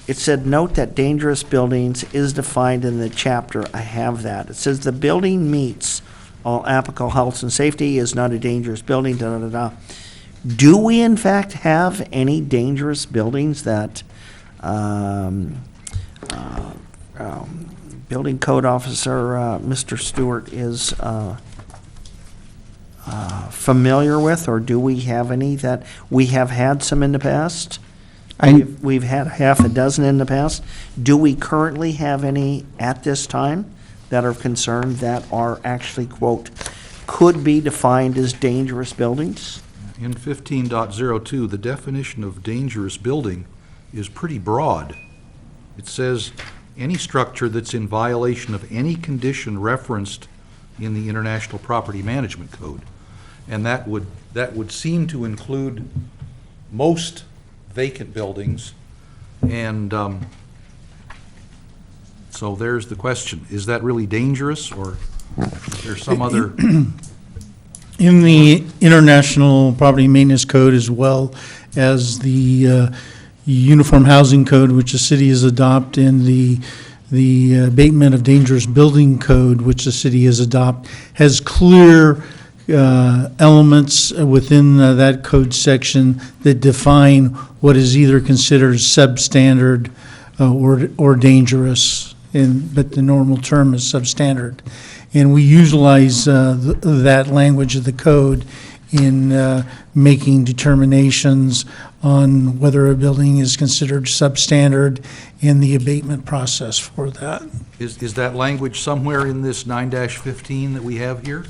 It said, note that dangerous buildings is defined in the chapter. I have that. It says the building meets all applicable health and safety, is not a dangerous building, da-da-da-da. Do we in fact have any dangerous buildings that building code officer Mr. Stewart is familiar with, or do we have any that we have had some in the past? We've had half a dozen in the past. Do we currently have any at this time that are concerned that are actually, quote, could be defined as dangerous buildings? In 15.02, the definition of dangerous building is pretty broad. It says, any structure that's in violation of any condition referenced in the International Property Management Code. And that would seem to include most vacant buildings, and so there's the question. Is that really dangerous, or is there some other? In the International Property Maintenance Code, as well as the Uniform Housing Code, which the city has adopted, and the Abatement of Dangerous Building Code, which the city has adopted, has clear elements within that code section that define what is either considered substandard or dangerous, but the normal term is substandard. And we utilize that language of the code in making determinations on whether a building is considered substandard and the abatement process for that. Is that language somewhere in this 9-15 that we have here?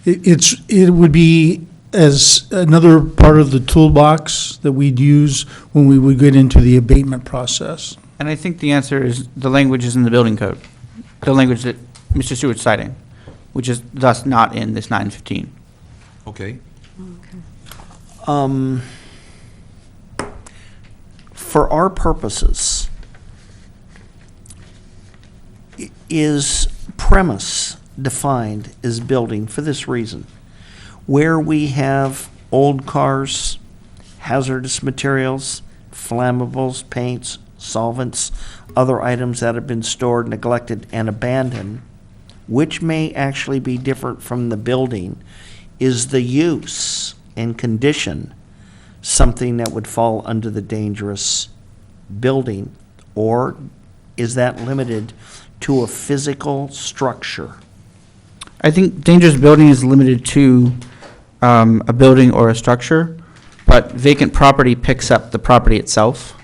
It would be as another part of the toolbox that we'd use when we would get into the abatement process. And I think the answer is the language is in the building code, the language that Mr. Stewart's citing, which is thus not in this 915. Okay. For our purposes, is premise defined as building for this reason? Where we have old cars, hazardous materials, flammables, paints, solvents, other items that have been stored, neglected, and abandoned, which may actually be different from the building, is the use and condition something that would fall under the dangerous building, or is that limited to a physical structure? I think dangerous building is limited to a building or a structure, but vacant property picks up the property itself.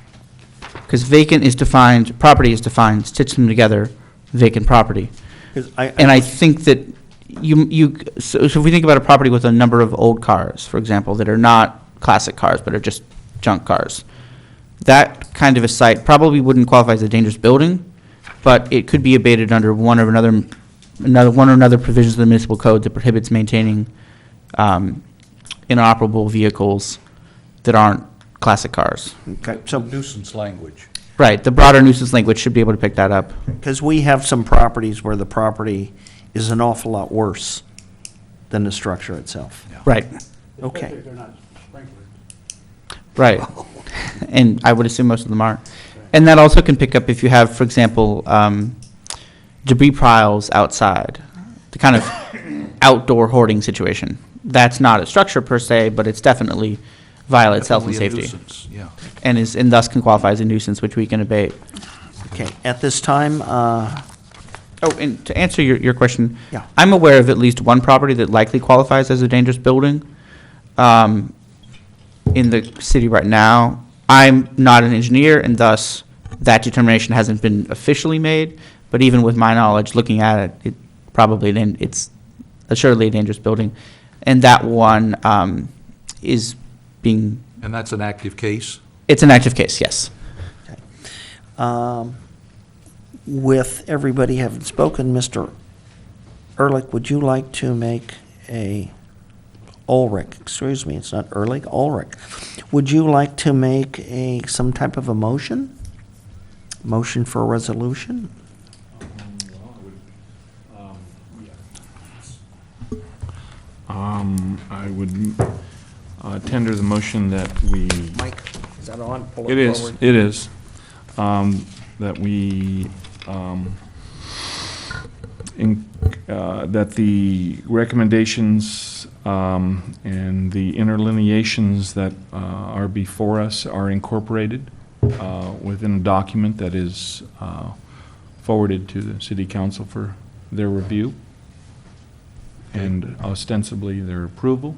Because vacant is defined, property is defined, stitch them together, vacant property. And I think that so if we think about a property with a number of old cars, for example, that are not classic cars, but are just junk cars, that kind of a site probably wouldn't qualify as a dangerous building, but it could be abated under one or another provisions of the municipal code that prohibits maintaining inoperable vehicles that aren't classic cars. Okay, so, Nuisance language. Right, the broader nuisance language should be able to pick that up. because we have some properties where the property is an awful lot worse than the structure itself. Right, Okay. Especially if they're not sprinkled. right. And I would assume most of them are. And that also can pick up if you have, for example, debris piles outside, the kind of outdoor hoarding situation. That's not a structure per se, but it's definitely violates health and Definitely a safety. nuisance, yeah. And thus can qualify as a nuisance, which we can abate. Okay, at this time, Oh, and to answer your question, Yeah. I'm aware of at least one property that likely qualifies as a dangerous building in the city right now. I'm not an engineer, and thus that determination hasn't been officially made. But even with my knowledge, looking at it, it's assuredly a dangerous building, and that one is being. And that's an active case? It's an active case, yes. with everybody having spoken, Mr. Ehrlich, would you like to make Ulrich, excuse me, it's not Ehrlich, Ulrich. Would you like to make some type of a motion? Motion for a resolution? I would tender the motion that we. Mike, is that on? Pull It is, forward. it is. That we, that the recommendations and the interlineations that are before us are incorporated within a document that is forwarded to the city council for their review and ostensibly their approval.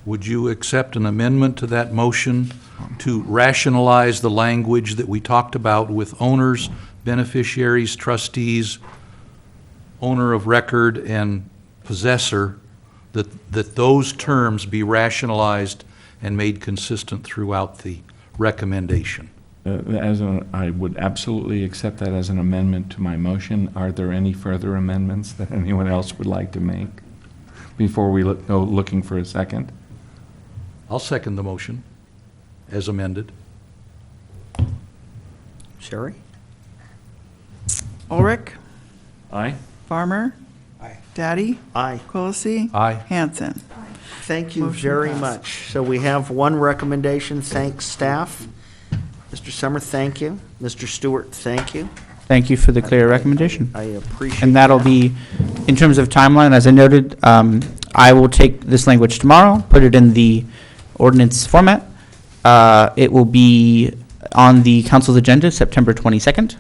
Would you accept an amendment to that motion to rationalize the language that we talked about with owners, beneficiaries, trustees, owner of record, and possessor, that those terms be rationalized and made consistent throughout the recommendation? I would absolutely accept that as an amendment to my motion. Are there any further amendments that anyone else would like to make before we go looking for a second? I'll second the motion as amended. Sherry? Ulrich, Aye? Farmer. Aye. Daddy, Aye. Quillisi. Aye. Hanson. Thank you Motion very passed. much. So we have one recommendation. Thanks, staff. Mr. Summer, thank you. Mr. Stewart, thank you. Thank you for the clear recommendation. I appreciate And that'll that. be, in terms of timeline, as I noted, I will take this language tomorrow, put it in the ordinance format. It will be on the council's agenda September 22nd,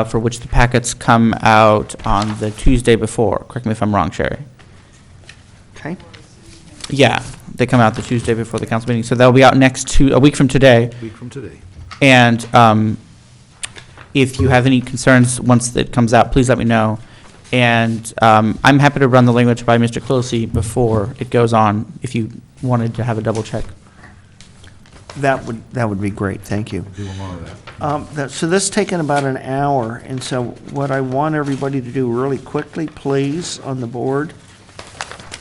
for which the packets come out on the Tuesday before. Correct me if I'm wrong, Sherry. Okay. Yeah, they come out the Tuesday before the council meeting, so that'll be out a week from today. Week from today. And if you have any concerns once it comes out, please let me know. And I'm happy to run the language by Mr. Quillisi before it goes on, if you wanted to have a double check. That would be great. Thank you. Do more of that. So this has taken about an hour, and so what I want everybody to do really quickly, please, on the board,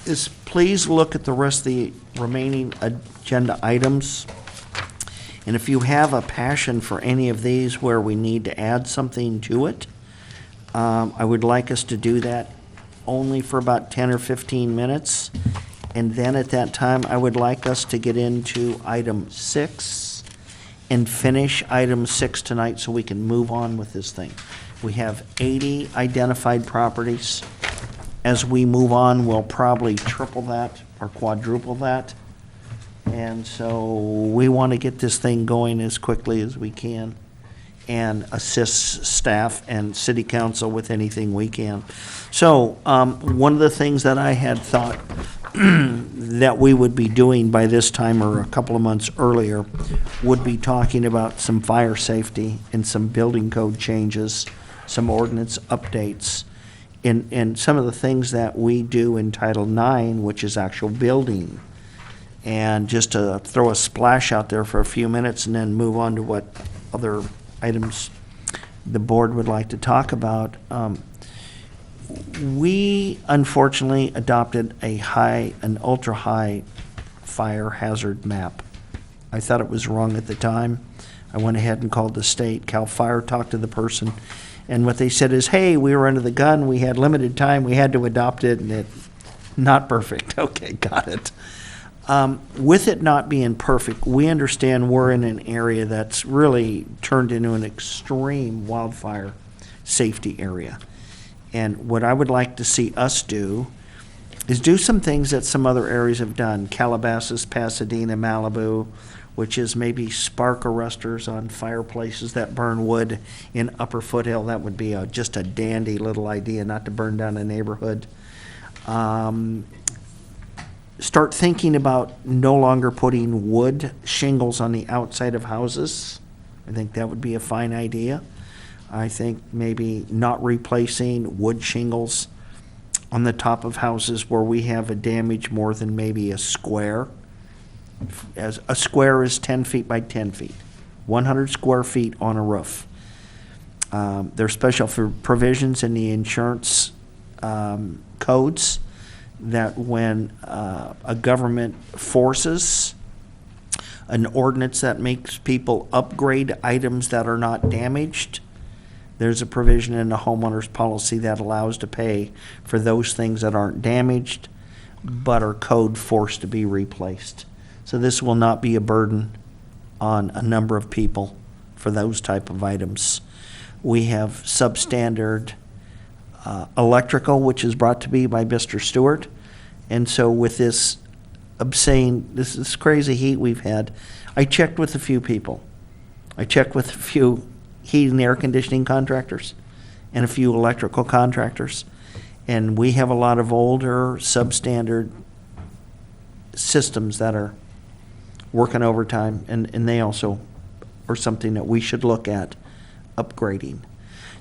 is please look at the rest of the remaining agenda items. And if you have a passion for any of these where we need to add something to it, I would like us to do that only for about 10 or 15 minutes. And then at that time, I would like us to get into item 6 and finish item 6 tonight so we can move on with this thing. We have 80 identified properties. As we move on, we'll probably triple that or quadruple that. And so we want to get this thing going as quickly as we can and assist staff and city council with anything we can. So one of the things that I had thought that we would be doing by this time or a couple of months earlier would be talking about some fire safety and some building code changes, some ordinance updates. in some of the things that we do in Title IX, which is actual building. And just to throw a splash out there for a few minutes and then move on to what other items the board would like to talk about. We unfortunately adopted an ultra-high fire hazard map. I thought it was wrong at the time. I went ahead and called the state. Cal Fire talked to the person, and what they said is, hey, we were under the gun, we had limited time, we had to adopt it, and not perfect. Okay, got it. With it not being perfect, we understand we're in an area that's really turned into an extreme wildfire safety area. And what I would like to see us do is do some things that some other areas have done. Calabasas, Pasadena, Malibu, which is maybe spark arresters on fireplaces that burn wood in Upper Foothill. That would be just a dandy little idea, not to burn down a neighborhood. Start thinking about no longer putting wood shingles on the outside of houses. I think that would be a fine idea. I think maybe not replacing wood shingles on the top of houses where we have a damage more than maybe a square. As a square is 10 feet by 10 feet, 100 square feet on a roof. There's special provisions in the insurance codes that when a government forces an ordinance that makes people upgrade items that are not damaged, there's a provision in the homeowner's policy that allows to pay for those things that aren't damaged but are code forced to be replaced. So this will not be a burden on a number of people for those type of items. We have substandard electrical, which is brought to me by Mr. Stewart. And so with this this crazy heat we've had, I checked with a few people. I checked with a few heat and air conditioning contractors and a few electrical contractors. And we have a lot of older substandard systems that are working overtime, and they also are something that we should look at upgrading.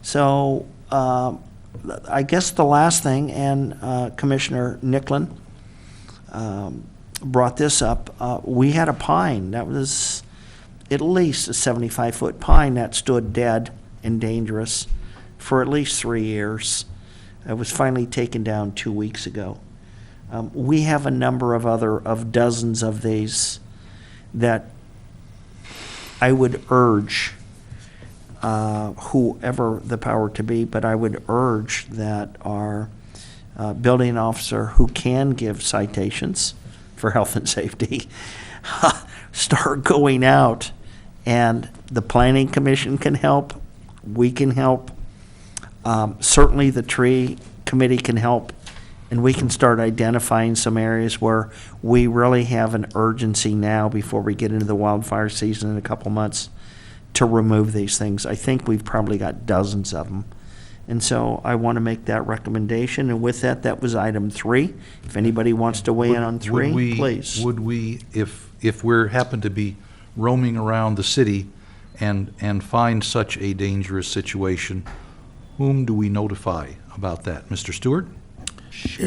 So I guess the last thing, and Commissioner Nicklin brought this up, we had a pine that was at least a 75-foot pine that stood dead and dangerous for at least 3 years. It was finally taken down 2 weeks ago. We have a number of dozens of these that I would urge whoever the power to be, but I would urge that our building officer who can give citations for health and safety start going out, and the planning commission can help, we can help, certainly the tree committee can help, and we can start identifying some areas where we really have an urgency now before we get into the wildfire season in a couple months to remove these things. I think we've probably got dozens of them. And so I want to make that recommendation. And with that, that was item 3. If anybody wants to weigh in on 3, please. Would we, if we're happen to be roaming around the city and find such a dangerous situation, whom do we notify about that? Mr. Stewart?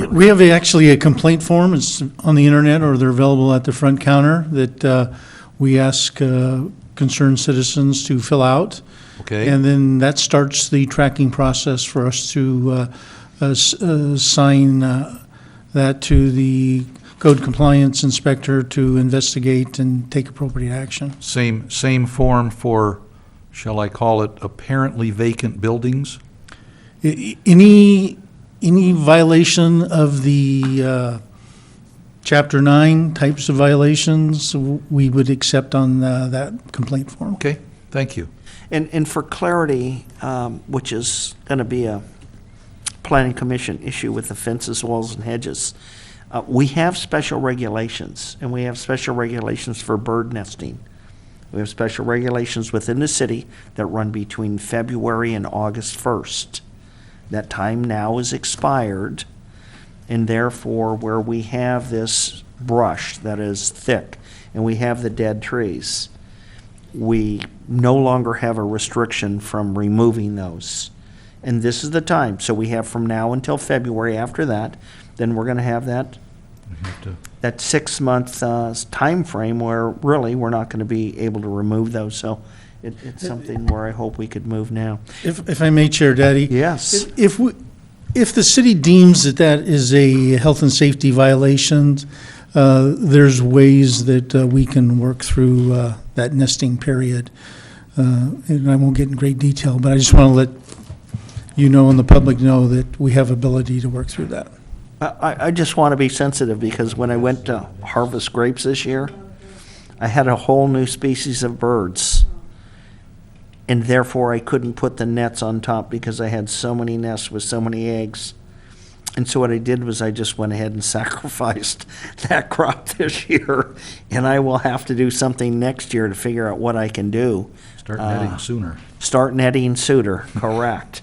We have actually a complaint form. It's on the internet, or they're available at the front counter, that we ask concerned citizens to fill out. Okay. And then that starts the tracking process for us to assign that to the code compliance inspector to investigate and take appropriate action. Same form for, shall I call it, apparently vacant buildings? Any violation of the Chapter 9 types of violations, we would accept on that complaint form. Okay, thank you. And for clarity, which is going to be a planning commission issue with the fences, walls, and hedges, we have special regulations, and we have special regulations for bird nesting. We have special regulations within the city that run between February and August 1st. That time now is expired, and therefore where we have this brush that is thick and we have the dead trees, we no longer have a restriction from removing those. And this is the time. So we have from now until February. After that, then we're going to have that We have to- that 6-month time frame where really we're not going to be able to remove those. So it's something where I hope we could move now. If I may, Chair Daddy? Yes. If the city deems that that is a health and safety violation, there's ways that we can work through that nesting period. And I won't get in great detail, but I just want to let you know and the public know that we have ability to work through that. I just want to be sensitive because when I went to harvest grapes this year, I had a whole new species of birds. And therefore, I couldn't put the nets on top because I had so many nests with so many eggs. And so what I did was I just went ahead and sacrificed that crop this year. And I will have to do something next year to figure out what I can do. Start netting sooner. Start netting sooner, correct.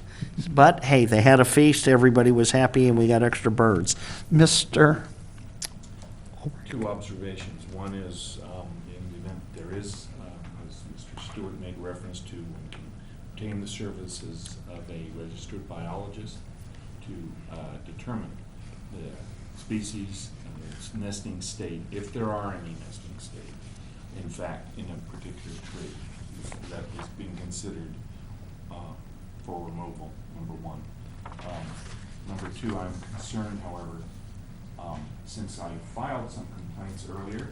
But hey, they had a feast, everybody was happy, and we got extra birds. Mr. Two observations. One is, in the event there is, as Mr. Stewart made reference to, we can obtain the services of a registered biologist to determine the species and its nesting state, if there are any nesting state, in fact, in a particular tree that is being considered for removal, number one. Number two, I'm concerned, however, since I filed some complaints earlier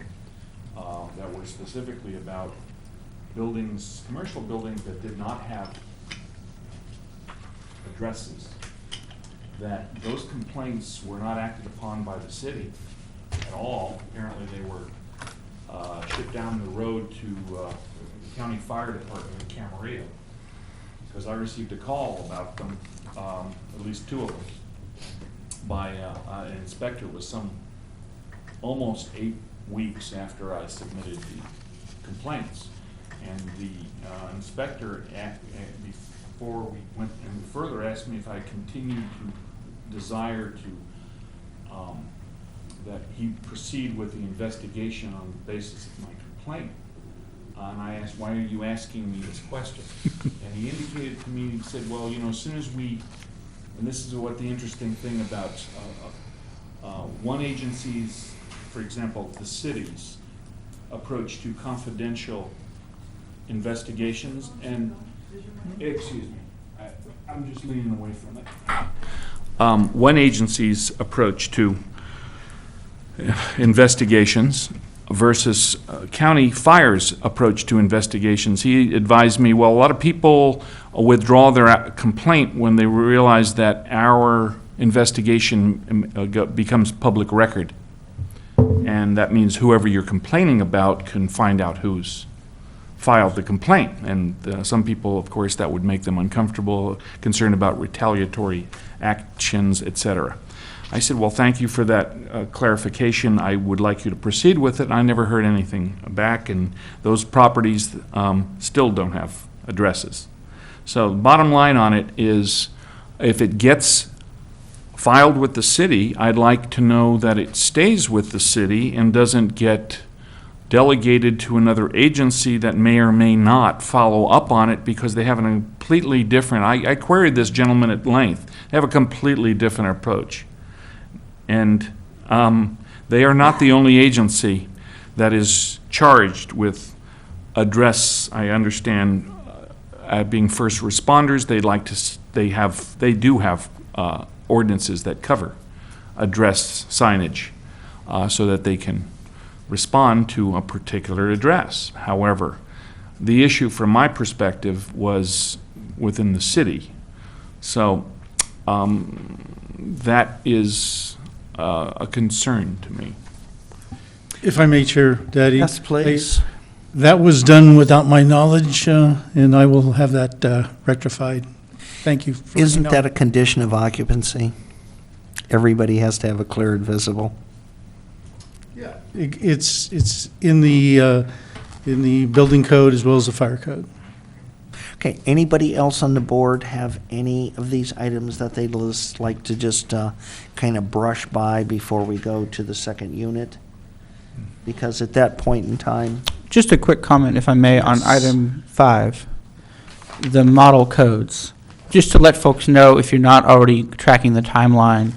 that were specifically about buildings, commercial buildings that did not have addresses, that those complaints were not acted upon by the city at all. Apparently they were shipped down the road to the county fire department in Camarillo, because I received a call about them, at least two of them, by an inspector with some almost 8 weeks after I submitted the complaints. And the inspector, before we went any further, asked me if I continued to desire to, that he proceed with the investigation on the basis of my complaint. And I asked, why are you asking me this question? And he indicated to me, he said, well, you know, as soon as we, and this is what the interesting thing about one agency's, for example, the city's approach to confidential investigations, and, excuse me, I'm just leaning away from it. One agency's approach to investigations versus county fire's approach to investigations. He advised me, well, a lot of people withdraw their complaint when they realize that our investigation becomes public record. And that means whoever you're complaining about can find out who's filed the complaint. And some people, of course, that would make them uncomfortable, concerned about retaliatory actions, etc. I said, well, thank you for that clarification. I would like you to proceed with it. I never heard anything back, and those properties still don't have addresses. So the bottom line on it is, if it gets filed with the city, I'd like to know that it stays with the city and doesn't get delegated to another agency that may or may not follow up on it because they have a completely different, I queried this gentleman at length, they have a completely different approach. And they are not the only agency that is charged with address. I understand being first responders, they do have ordinances that cover address signage so that they can respond to a particular address. However, the issue from my perspective was within the city. So that is a concern to me. If I may, Chair Daddy. Yes, please. That was done without my knowledge, and I will have that rectified. Thank you. For Isn't letting me know. that a condition of occupancy? Everybody has to have a clear and visible. Yeah. It's in the building code as well as the fire code. Okay, anybody else on the board have any of these items that they'd like to just kind of brush by before we go to the second unit? Because at that point in time, Just a quick comment, if I may, on Yes. item 5, the model codes. just to let folks know, if you're not already tracking the timeline,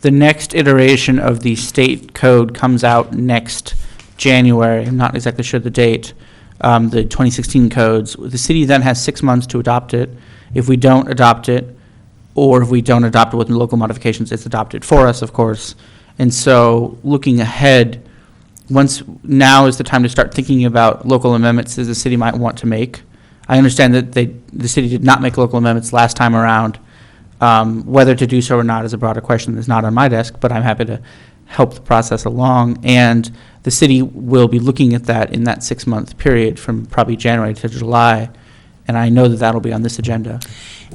the next iteration of the state code comes out next January. I'm not exactly sure the date. The 2016 codes. The city then has 6 months to adopt it. If we don't adopt it, or if we don't adopt it with local modifications, it's adopted for us, of course. And so, looking ahead, now is the time to start thinking about local amendments that the city might want to make. I understand that the city did not make local amendments last time around. Whether to do so or not is a broader question that's not on my desk, but I'm happy to help the process along. And the city will be looking at that in that 6-month period from probably January to July. And I know that that'll be on this agenda.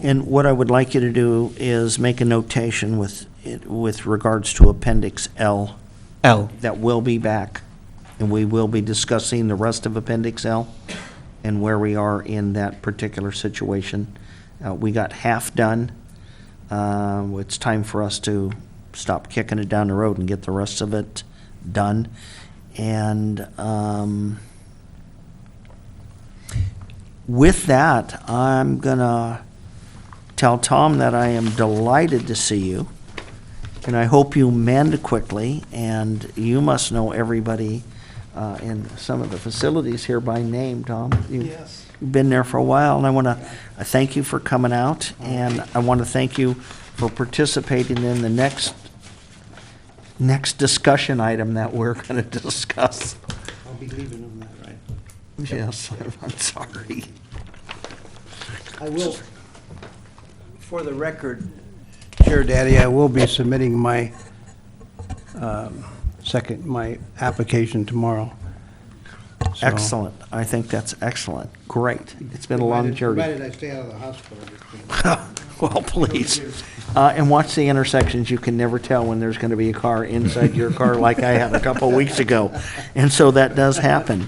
And what I would like you to do is make a notation with regards to Appendix L. L. That will be back, and we will be discussing the rest of Appendix L and where we are in that particular situation. We got half done. It's time for us to stop kicking it down the road and get the rest of it done. And with that, I'm going to tell Tom that I am delighted to see you, and I hope you mend quickly, and you must know everybody in some of the facilities here by name, Tom. Yes. You've been there for a while, and I want to thank you for coming out, and I want to thank you for participating in the next discussion item that we're going to discuss. I'll be leaving on that, right? Yes, I'm sorry. I will, for the record, Chair Daddy, I will be submitting my my application tomorrow. So- Excellent. I think that's excellent. Great. It's been a long journey. Provided I stay out of the hospital. Well, please. And watch the intersections. You can never tell when there's going to be a car inside your car like I had a couple weeks ago. And so that does happen.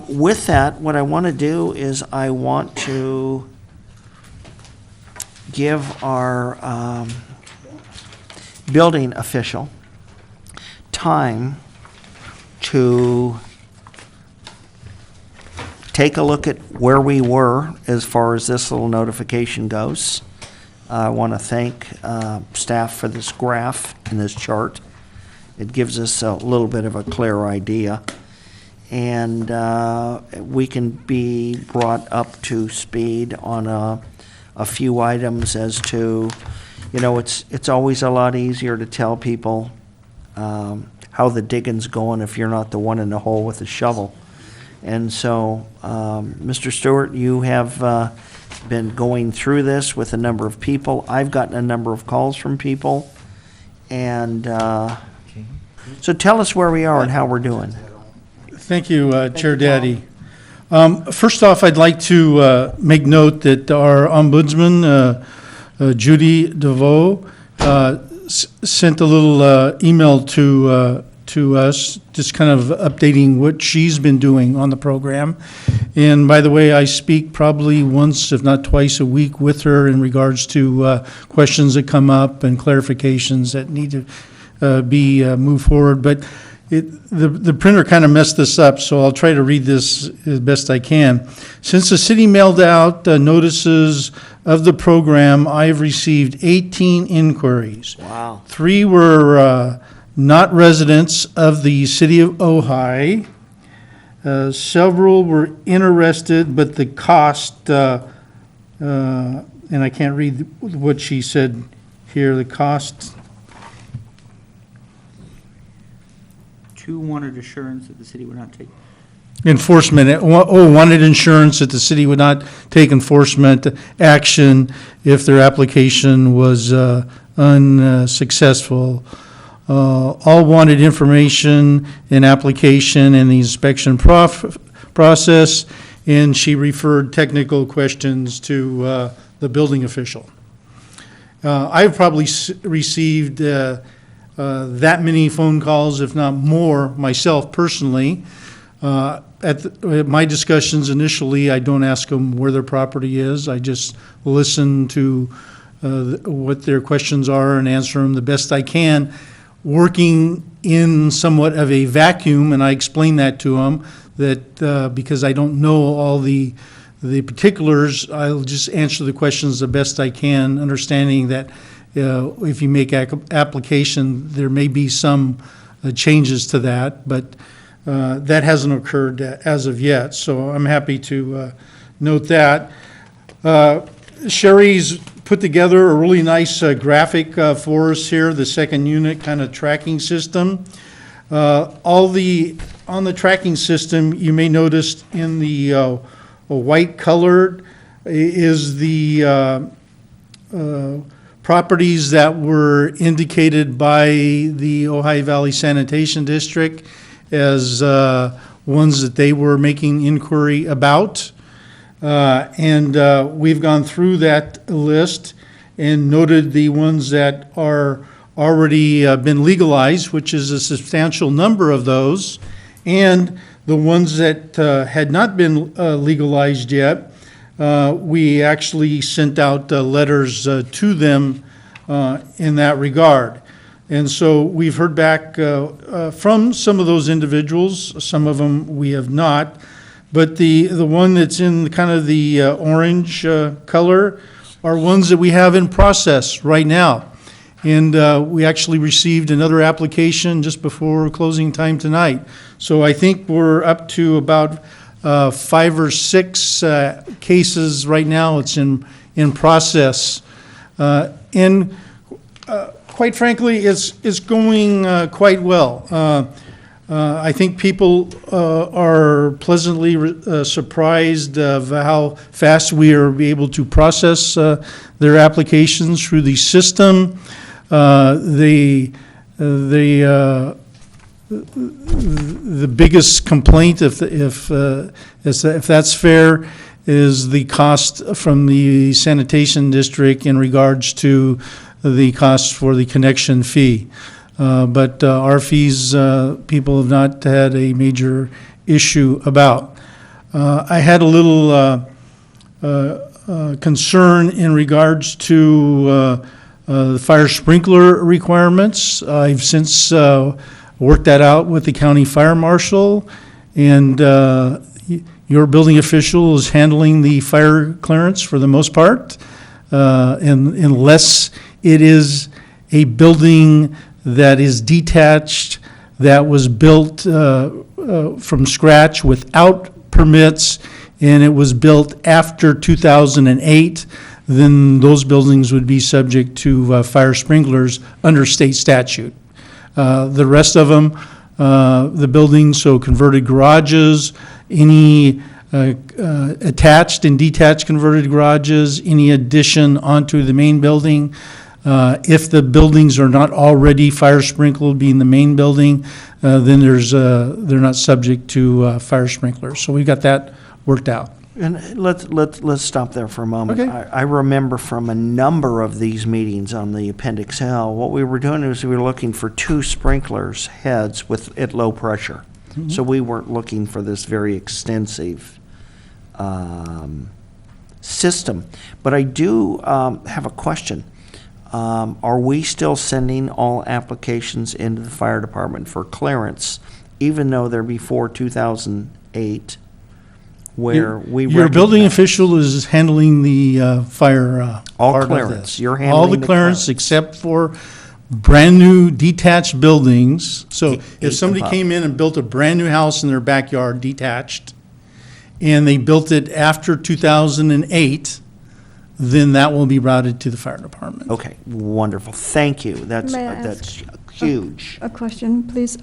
With that, what I want to do is I want to give our building official time to take a look at where we were as far as this little notification goes. I want to thank staff for this graph and this chart. It gives us a little bit of a clear idea. And we can be brought up to speed on a few items as to, it's always a lot easier to tell people how the digging's going if you're not the one in the hole with the shovel. And so, Mr. Stewart, you have been going through this with a number of people. I've gotten a number of calls from people. And so tell us where we are and how we're doing. Thank you, Chair Daddy. First off, I'd like to make note that our ombudsman, Judy DeVoe, sent a little email to us, just kind of updating what she's been doing on the program. And by the way, I speak probably once, if not twice a week with her in regards to questions that come up and clarifications that need to be moved forward. But the printer kind of messed this up, so I'll try to read this as best I can. Since the city mailed out notices of the program, I've received 18 inquiries. Wow. 3 were not residents of the city of Ojai. Several were interested, but the cost, and I can't read what she said here, the cost. 2 wanted assurance that the city would not take. Enforcement, wanted insurance that the city would not take enforcement action if their application was unsuccessful. All wanted information in application and the inspection process, and she referred technical questions to the building official. I've probably received that many phone calls, if not more, myself personally. At my discussions initially, I don't ask them where their property is. I just listen to what their questions are and answer them the best I can, working in somewhat of a vacuum, and I explain that to them, that because I don't know all the the particulars, I'll just answer the questions the best I can, understanding that if you make application, there may be some changes to that, but that hasn't occurred as of yet, so I'm happy to note that. Sherry's put together a really nice graphic for us here, the second unit kind of tracking system. On the tracking system, you may notice in the white colored is the properties that were indicated by the Ojai Valley Sanitation District as ones that they were making inquiry about. And we've gone through that list and noted the ones that are already been legalized, which is a substantial number of those, and the ones that had not been legalized yet. We actually sent out letters to them in that regard. And so we've heard back from some of those individuals, some of them we have not, but the one that's in kind of the orange color are ones that we have in process right now. And we actually received another application just before closing time tonight. So I think we're up to about 5 or 6 cases right now. It's in process. And quite frankly, it's going quite well. I think people are pleasantly surprised of how fast we are able to process their applications through the system. The biggest complaint, if that's fair, is the cost from the sanitation district in regards to the cost for the connection fee. But our fees, people have not had a major issue about. I had a little concern in regards to the fire sprinkler requirements. I've since worked that out with the county fire marshal, and your building official is handling the fire clearance for the most part, unless it is a building that is detached, that was built from scratch without permits, and it was built after 2008, then those buildings would be subject to fire sprinklers under state statute. The rest of them, the buildings, so converted garages, any attached and detached converted garages, any addition onto the main building, if the buildings are not already fire sprinkled, being the main building, then they're not subject to fire sprinklers. So we got that worked out. And let's stop there for a moment. Okay. I remember from a number of these meetings on the Appendix L, what we were doing is we were looking for 2 sprinklers heads at low pressure. Mm-hmm. So we weren't looking for this very extensive system. But I do have a question. Are we still sending all applications into the fire department for clearance, even though they're before 2008? Where we Your building recognize- official is handling the fire All part of clearance. this. You're All handling the the clearance clearance. except for brand-new detached buildings. So Eight if somebody above. came in and built a brand-new house in their backyard detached, and they built it after 2008, then that will be routed to the fire department. Okay, wonderful. Thank you. That's May I that's huge. A question, please.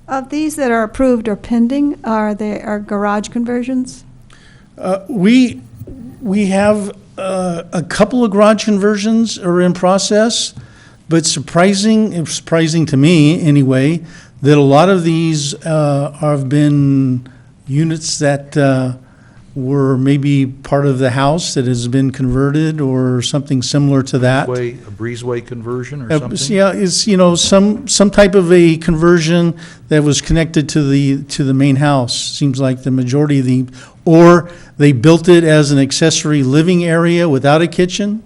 Of these that are approved or pending, are garage conversions? We have a couple of garage conversions are in process, but surprising to me anyway, that a lot of these have been units that were maybe part of the house that has been converted or something similar to that. A breezeway conversion or something? Yeah, it's, some type of a conversion that was connected to the main house. Seems like the majority of the, or they built it as an accessory living area without a kitchen.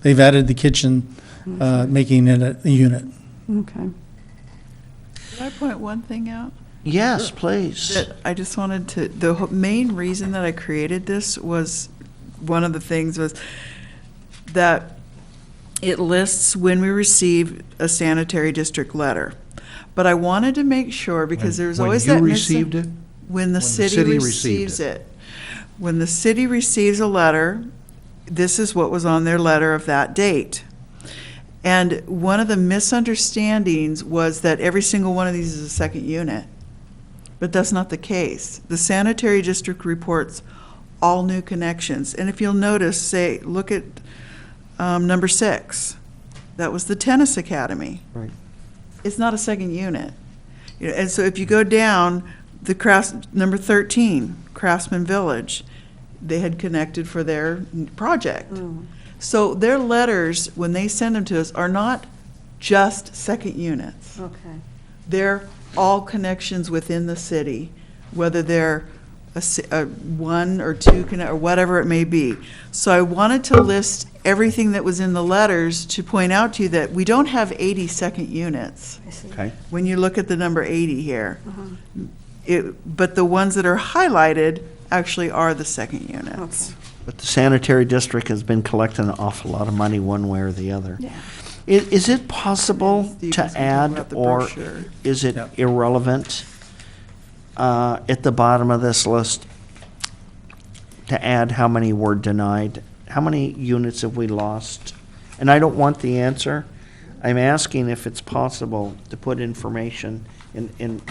They've added the kitchen, making it a unit. Okay. Could I point one thing out? Yes, please. That I just wanted to, main reason that I created this was, one of the things was that it lists when we receive a sanitary district letter. But I wanted to make sure, because there's always that When you missing. received it? When the city received receives it. When the city receives a letter, this is what was on their letter of that date. And one of the misunderstandings was that every single one of these is a second unit. But that's not the case. The sanitary district reports all new connections. And if you'll notice, say, look at number 6. That was the tennis academy. Right. It's not a second unit. You know, and so if you go down, number 13, Craftsman Village, they had connected for their project. So their letters, when they send them to us, are not just second units. Okay. They're all connections within the city, whether they're a 1 or 2 or whatever it may be. So I wanted to list everything that was in the letters to point out to you that we don't have 80 second units. I see. Okay. When you look at the number 80 here. But the ones that are highlighted actually are the second units. Okay. But the sanitary district has been collecting an awful lot of money one way or the other. Yeah. Is it possible Steve to was gonna talk add, about the or brochure. is it irrelevant at the bottom of this list to add how many were denied? How many units have we lost? And I don't want the answer. I'm asking if it's possible to put information in,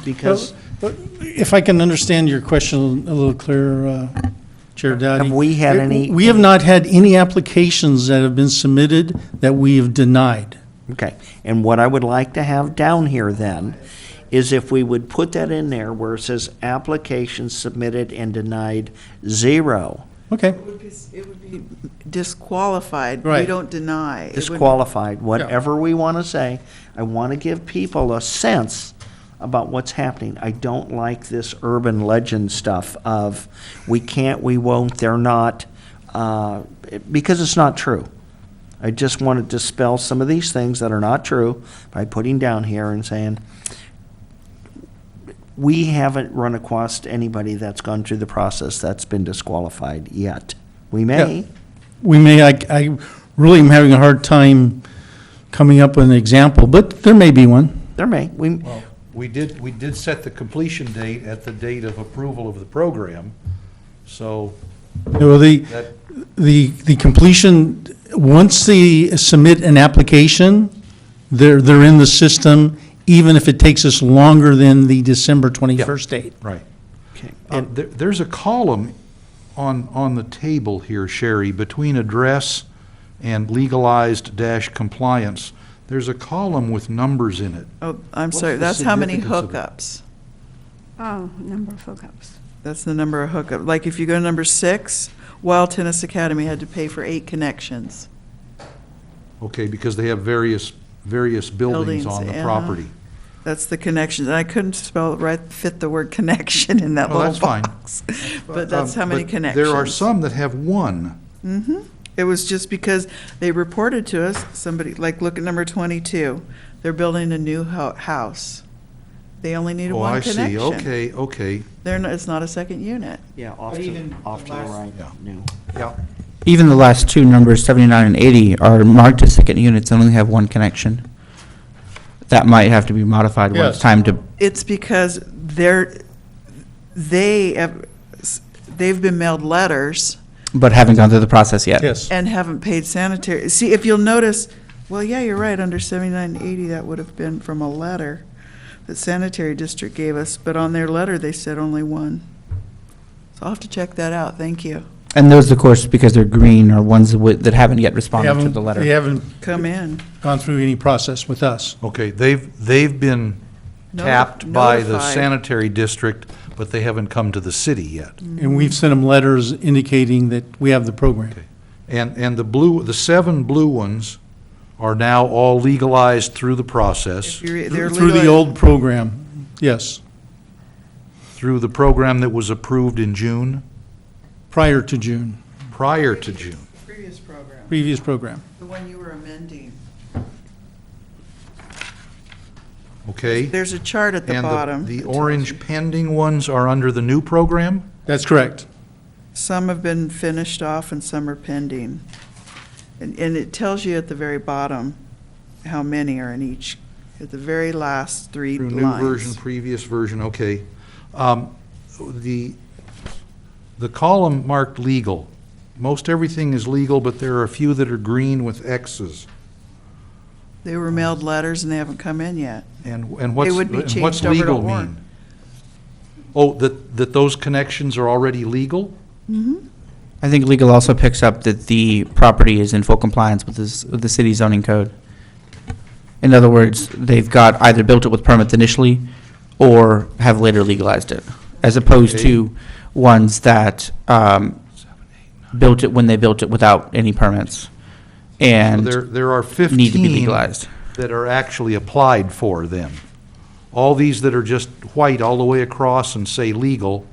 because But if I can understand your question a little clearer, Chair Dowdy. have we had any? We have not had any applications that have been submitted that we have denied. Okay, and what I would like to have down here then is if we would put that in there where it says applications submitted and denied 0. Okay, It would be disqualified. We Right. don't deny. It would- Disqualified, whatever we want to say. I want to give people a sense about what's happening. I don't like this urban legend stuff of we can't, we won't, they're not, because it's not true. I just want to dispel some of these things that are not true by putting down here and saying, we haven't run across anybody that's gone through the process that's been disqualified yet. We may. we may, I really am having a hard time coming up with an example, but there may be one. There may. Well, we did set the completion date at the date of approval of the program, so Well, that, the completion, once they submit an application, they're in the system, even if it takes us longer than the December 21st date. right. Okay. There's a column on the table here, Sherry, between address and legalized dash compliance. There's a column with numbers in it. Oh, I'm What's sorry, the that's how many significance of it? hookups. Oh, number of hookups. That's the number of hookups. Like if you go to number 6, Wild Tennis Academy had to pay for 8 connections. Okay, because they have various buildings on the Buildings, property. That's the connections. And I couldn't spell it right, fit the word connection in that Oh, little that's fine. box. But that's how many But connections. There are some that have one. It was just because they reported to us, somebody, like, look at number 22. They're building a new house. They only needed Oh, one I connection. see, okay. They're not, it's not a second unit. Yeah, off to the right. Yeah. No. Yeah. Even the last two numbers, 79 and 80, are marked as second units and only have one connection. That might have to be modified when it's Yes. time to, It's because they've been mailed letters but haven't gone through the process yet. Yes. and haven't paid sanitary. See, if you'll notice, well, yeah, you're right, under 79 and 80, that would have been from a letter that sanitary district gave us, but on their letter, they said only one. So I'll have to check that out, thank you. And those, of course, because they're green, are ones that haven't yet They responded to haven't, the letter. they haven't Come in. gone through any process with us. Okay, they've been tapped by the Notified. sanitary district, but they haven't come to the city yet. And we've sent them letters indicating that we have the program. And the 7 blue ones are now all legalized through the process, They're Through the legal- old program, yes, through the program that was approved in June, prior to June, prior to June. Previous program, previous program. the one you were amending. Okay? There's a chart at the And bottom. the that tells orange you. pending ones are under the new program? That's correct. Some have been finished off and some are pending. And it tells you at the very bottom how many are in each, at the very last three Through lines. new version, previous version, okay. The column marked legal, most everything is legal, but there are a few that are green with X's. They were mailed letters and they haven't come in yet. And what's, would be and what's changed over to legal orange. mean? Oh, that those connections are already legal? I think legal also picks up that the property is in full compliance with with the city zoning code. In other words, they've got either built it with permits initially or have later legalized it, as opposed Okay. to ones that built it when they built it without any permits So and there are need to be 15 legalized. that are actually applied for then. All these that are just white all the way across and say legal,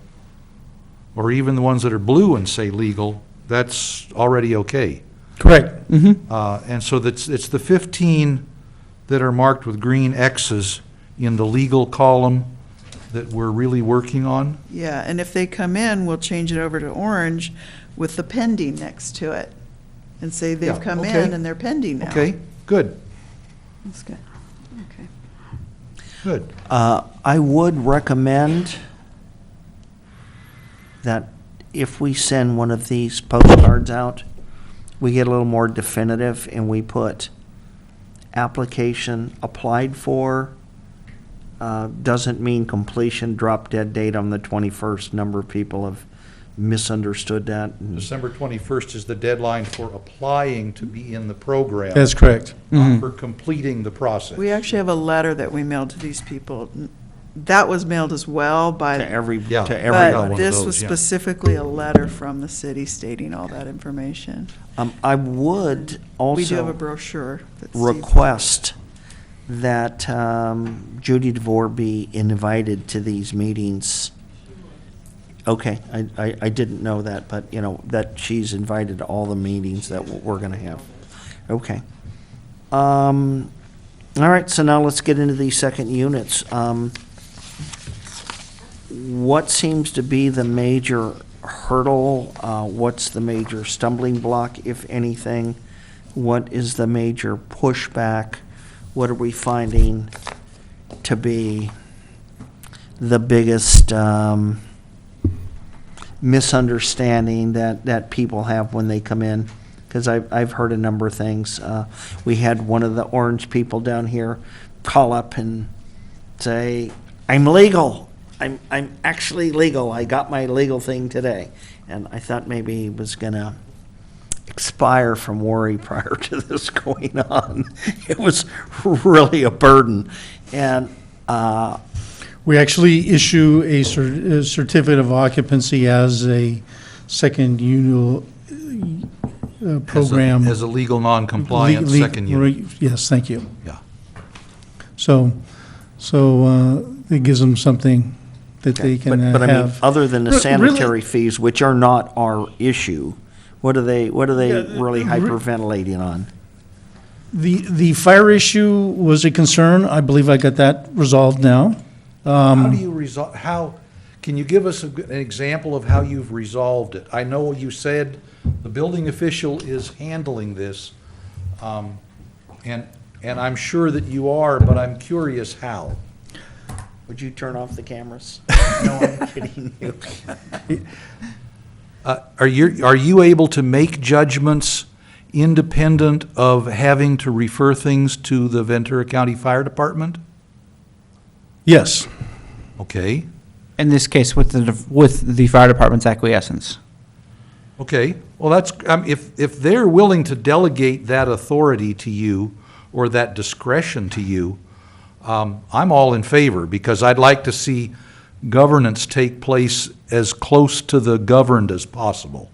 or even the ones that are blue and say legal, that's already okay. Correct. And so it's the 15 that are marked with green X's in the legal column that we're really working on? Yeah, and if they come in, we'll change it over to orange with the pending next to it. And say they've Yeah, come okay. in and they're pending now. Okay, good, That's good. Okay. good. I would recommend that if we send one of these postcards out, we get a little more definitive and we put application applied for, doesn't mean completion, drop dead date on the 21st. Number of people have misunderstood that. and- December 21st is the deadline for applying to be in the program. That's correct. Not for completing the process. We actually have a letter that we mailed to these people. That was mailed as well To by, Yeah. to everybody. but of this those, was yeah. specifically a letter from the city stating all that information. I would We do have a also brochure that request that Judy DeVore be invited to these meetings. Okay, I didn't know that, but, you know, that she's invited to all the meetings that we're going to have. Okay. All right, so now let's get into these second units. What seems to be the major hurdle? What's the major stumbling block, if anything? What is the major pushback? What are we finding to be the biggest misunderstanding that people have when they come in? Because I've heard a number of things. We had one of the orange people down here call up and say, "I'm legal. I'm actually legal. I got my legal thing today." And I thought maybe he was gonna expire from worry prior to this going on. It was really a burden. And We actually issue a certificate of occupancy as a second unit program. As a legal non-compliant Le- second unit. Yes, thank you. Yeah. So it gives them something that they can But I mean, have. other than the Really- sanitary fees, which are not our issue, what are they really re- hyperventilating on? The fire issue was a concern. I believe I got that resolved now. How do you resolve, can you give us an example of how you've resolved it? I know you said the building official is handling this, and I'm sure that you are, but I'm curious how. Would you turn off the cameras? No, I'm kidding you. Are you able to make judgments independent of having to refer things to the Ventura County Fire Department? Yes. Okay, In this case, with the fire department's acquiescence. okay. Well, that's, if they're willing to delegate that authority to you, or that discretion to you, I'm all in favor, because I'd like to see governance take place as close to the governed as possible.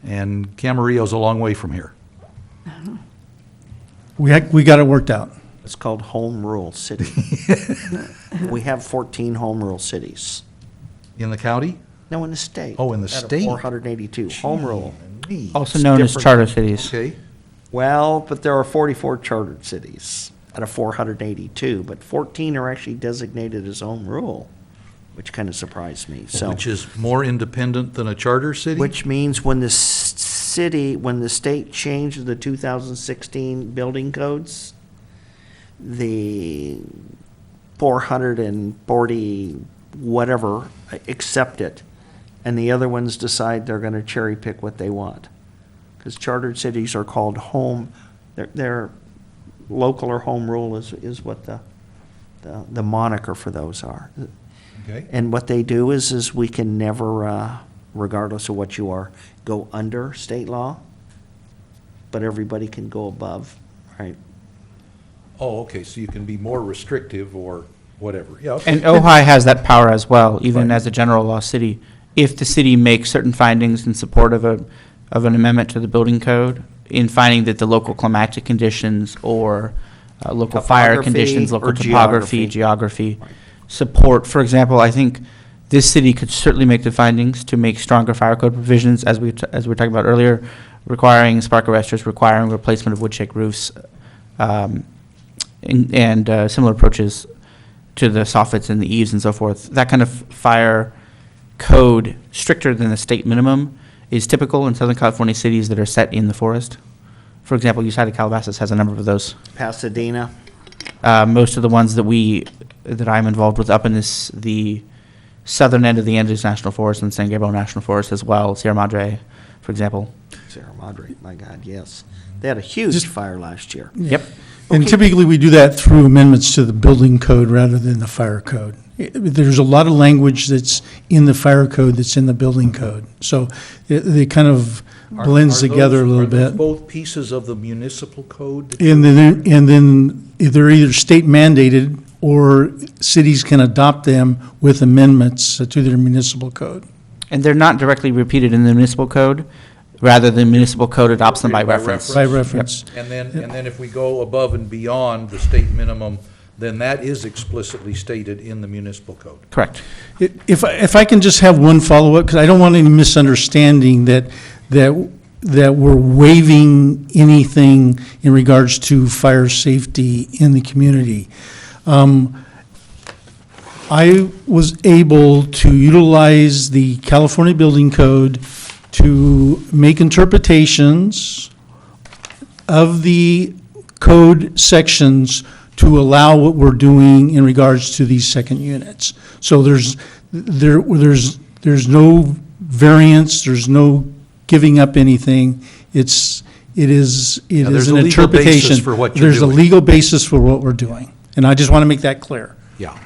And Camarillo's a long way from here. We got it worked out. It's called home rule city. We have 14 home rule cities. In the county? No, in the state. Oh, in the Out of state. 482, home rule. Me. Also known as different. charter cities. Okay, Well, but there are 44 chartered cities. out of 482, but 14 are actually designated as home rule, which kind of surprised me, so. Which is more independent than a charter city? Which means when the when the state changed the 2016 building codes, the 440 whatever accept it, and the other ones decide they're going to cherry pick what they want. Because chartered cities are called home, they're local or home rule is what the moniker for those are. Okay. And what they do is we can never, regardless of what you are, go under state law, but everybody can go above, right? Oh, okay, so you can be more restrictive or whatever, yeah. Okay. And Ojai has that power as well, even as a general law city. If the city makes certain findings in support of an amendment to the building code, in finding that the local climatic conditions or local fire Topography conditions, local or topography, geography, support, for example, I think this city could certainly make the findings to make stronger fire code provisions, as we were talking about earlier, requiring spark arresters, requiring replacement of wood shake roofs, and similar approaches to the soffits and the eaves and so forth. That kind of fire code, stricter than the state minimum, is typical in Southern California cities that are set in the forest. For example, USAID Calabasas has a number of those. Pasadena, Most of the ones that I'm involved with up in the southern end of the Andes National Forest and San Gabriel National Forest as well, Sierra Madre, for example. Sierra Madre, my God, yes. They had a huge fire last year. Yep. And typically, we do that through amendments to the building code rather than the fire code. There's a lot of language that's in the fire code that's in the building code. So they kind of blends together a little Are those bit. both pieces of the municipal code? And then they're either state mandated or cities can adopt them with amendments to their municipal code. And they're not directly repeated in the municipal code. Rather, the municipal code adopts them by reference. By reference. And then if we go above and beyond the state minimum, then that is explicitly stated in the municipal code. Correct. If I can just have one follow-up, because I don't want any misunderstanding that we're waiving anything in regards to fire safety in the community. I was able to utilize the California Building Code to make interpretations of the code sections to allow what we're doing in regards to these second units. So there's no variance, there's no giving up anything. It is there's an a legal basis interpretation. for what you're There's a doing. legal basis for what we're doing. And I just want to make that clear. Yeah.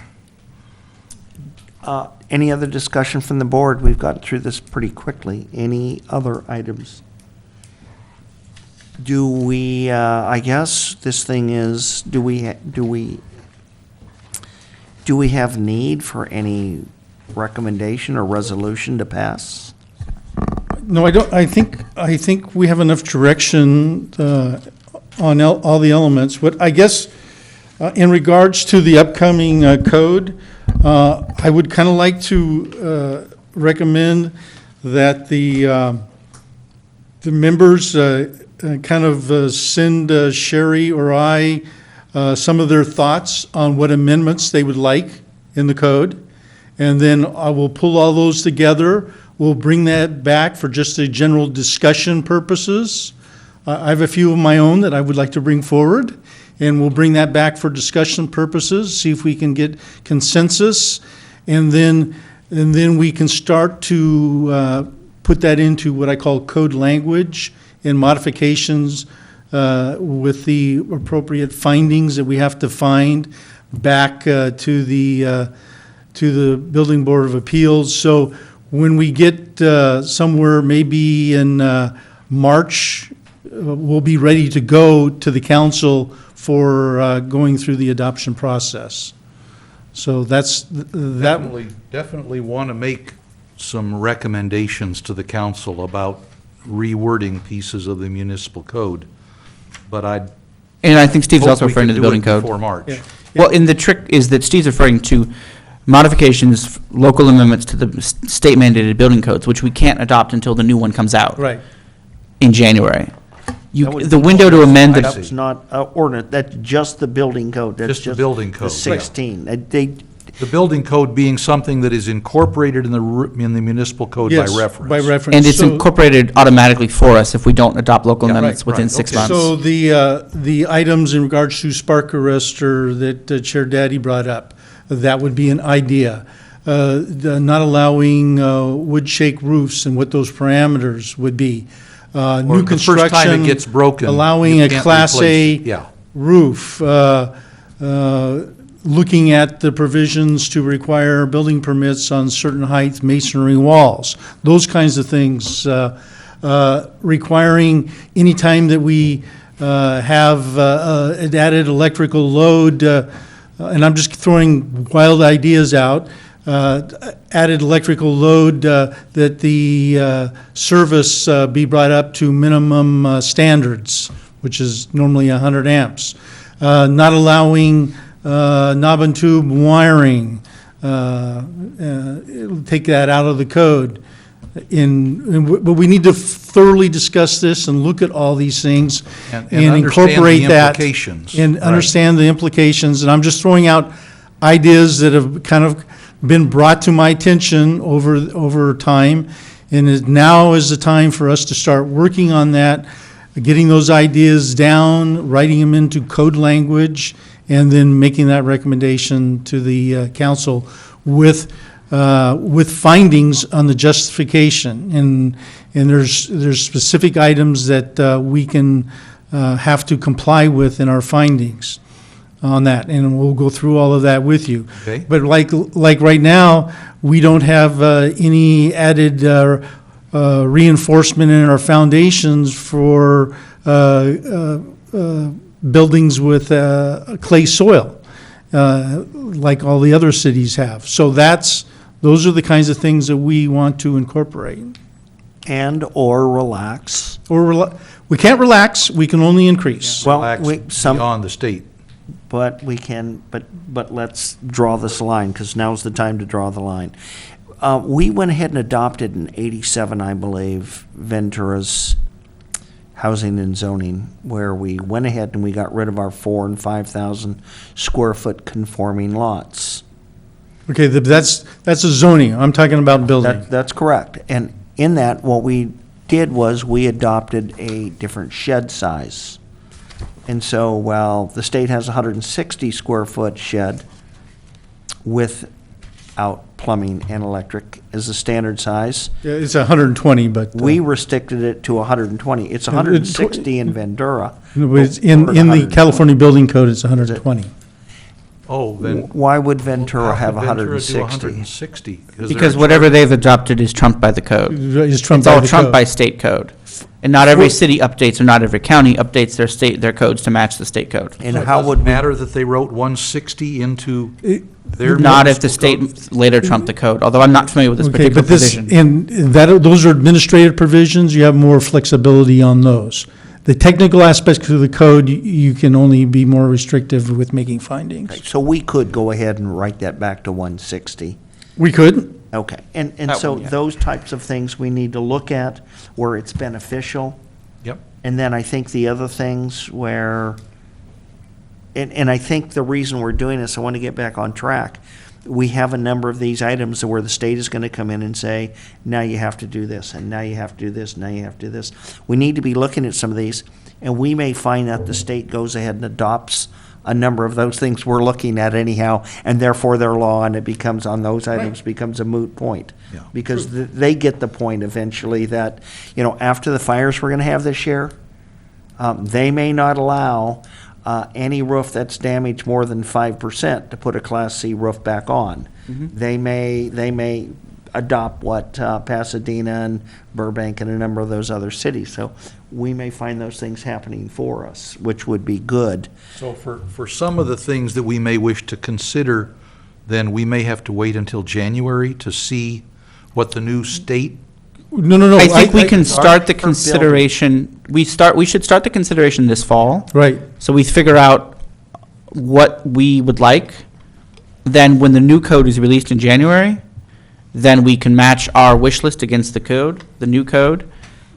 Any other discussion from the board? We've gotten through this pretty quickly. Any other items? Do we, I guess this thing is, do we have need for any recommendation or resolution to pass? No, I don't, I think we have enough direction on all the elements. What, I guess, in regards to the upcoming code, I would kind of like to recommend that the members kind of send Sherry or I some of their thoughts on what amendments they would like in the code. And then I will pull all those together. We'll bring that back for just a general discussion purposes. I have a few of my own that I would like to bring forward, and we'll bring that back for discussion purposes, see if we can get consensus, and then we can start to put that into what I call code language and modifications with the appropriate findings that we have to find back to the Building Board of Appeals. So when we get somewhere maybe in March, we'll be ready to go to the council for going through the adoption process. So that's that. Definitely want to make some recommendations to the council about rewording pieces of the municipal code, but And I think Steve's hope also we referring can to the do it building code. before March. Yeah. Well, and the trick is that Steve's referring to modifications, local amendments to the state mandated building codes, which we can't adopt until the new one comes out Right. in January. That would the be window to amend the, That's not ordinance, that's just the building code. That's Just the building The code. 16. The building code being something that is incorporated in in the municipal code by Yes, reference. by reference. and it's So- incorporated automatically for us if we don't adopt local Yeah, amendments right, within right, 6 okay. months. So the items in regards to spark arrestor that Chair Daddy brought up, that would be an idea. Not allowing wood shake roofs and what those parameters would be. Or New the first time construction. it gets broken, Allowing you a can't Class A replace it. Yeah. roof. Looking at the provisions to require building permits on certain height masonry walls. Those kinds of things. Requiring any time that we have an added electrical load, and I'm just throwing wild ideas out, added electrical load, that the service be brought up to minimum standards, which is normally 100 amps. Not allowing knob and tube wiring, take that out of the code. But we need to thoroughly discuss this and look at all these things And and understand the incorporate that. implications. And Right. understand the implications, and I'm just throwing out ideas that have kind of been brought to my attention over time, and now is the time for us to start working on that, getting those ideas down, writing them into code language, and then making that recommendation to the council with findings on the justification. And there's specific items that we can have to comply with in our findings on that, and we'll go through all of that with you. Okay. But like right now, we don't have any added reinforcement in our foundations for buildings with clay soil, like all the other cities have. So those are the kinds of things that we want to incorporate. And/or relax. We can't relax, we can only increase. Well, Relax beyond the state. But we can, but let's draw this line, because now's the time to draw the line. We went ahead and adopted in '87, I believe, Ventura's housing and zoning, where we went ahead and we got rid of our 4,000 and 5,000 square foot conforming lots. Okay, that's a zoning, I'm talking about building. That's correct. And in that, what we did was we adopted a different shed size. And so while the state has a 160 square foot shed without plumbing and electric as the standard size, Yeah, it's 120, but. we restricted it to 120. It's 160 in Ventura. No, but it's in Or the 120. California Building Code, it's 120. Oh, then. Why would Ventura have How could Ventura do 160? 160? Because whatever they've adopted is trumped by the code. It's It's trumped by all the trumped code. by state code. And not every city updates, or not every county updates their codes to match the state code. And how would Does it matter that they wrote 160 into their? Not if the municipal code? state later trumped the code, although I'm not familiar with this Okay, particular but this, provision. and those are administrative provisions, you have more flexibility on those. The technical aspects of the code, you can only be more restrictive with making findings. So we could go ahead and write that back to 160. We could, Okay, and That so one, yeah. those types of things we need to look at where it's beneficial. Yep. And then I think the other things where, and I think the reason we're doing this, I want to get back on track. We have a number of these items where the state is going to come in and say, now you have to do this, and now you have to do this, now you have to do this. We need to be looking at some of these, and we may find that the state goes ahead and adopts a number of those things we're looking at anyhow, and therefore their law, and it becomes, on those items, becomes a moot point. Yeah. Because they get the point eventually that, after the fires we're gonna have this year, they may not allow any roof that's damaged more than 5% to put a Class C roof back on. They may adopt what Pasadena and Burbank and a number of those other cities. So we may find those things happening for us, which would be good. So for some of the things that we may wish to consider, then we may have to wait until January to see what the new state. no. I think we can start the for building. consideration, we should start the consideration this fall. right. So we figure out what we would like. Then when the new code is released in January, then we can match our wish list against the code, the new code.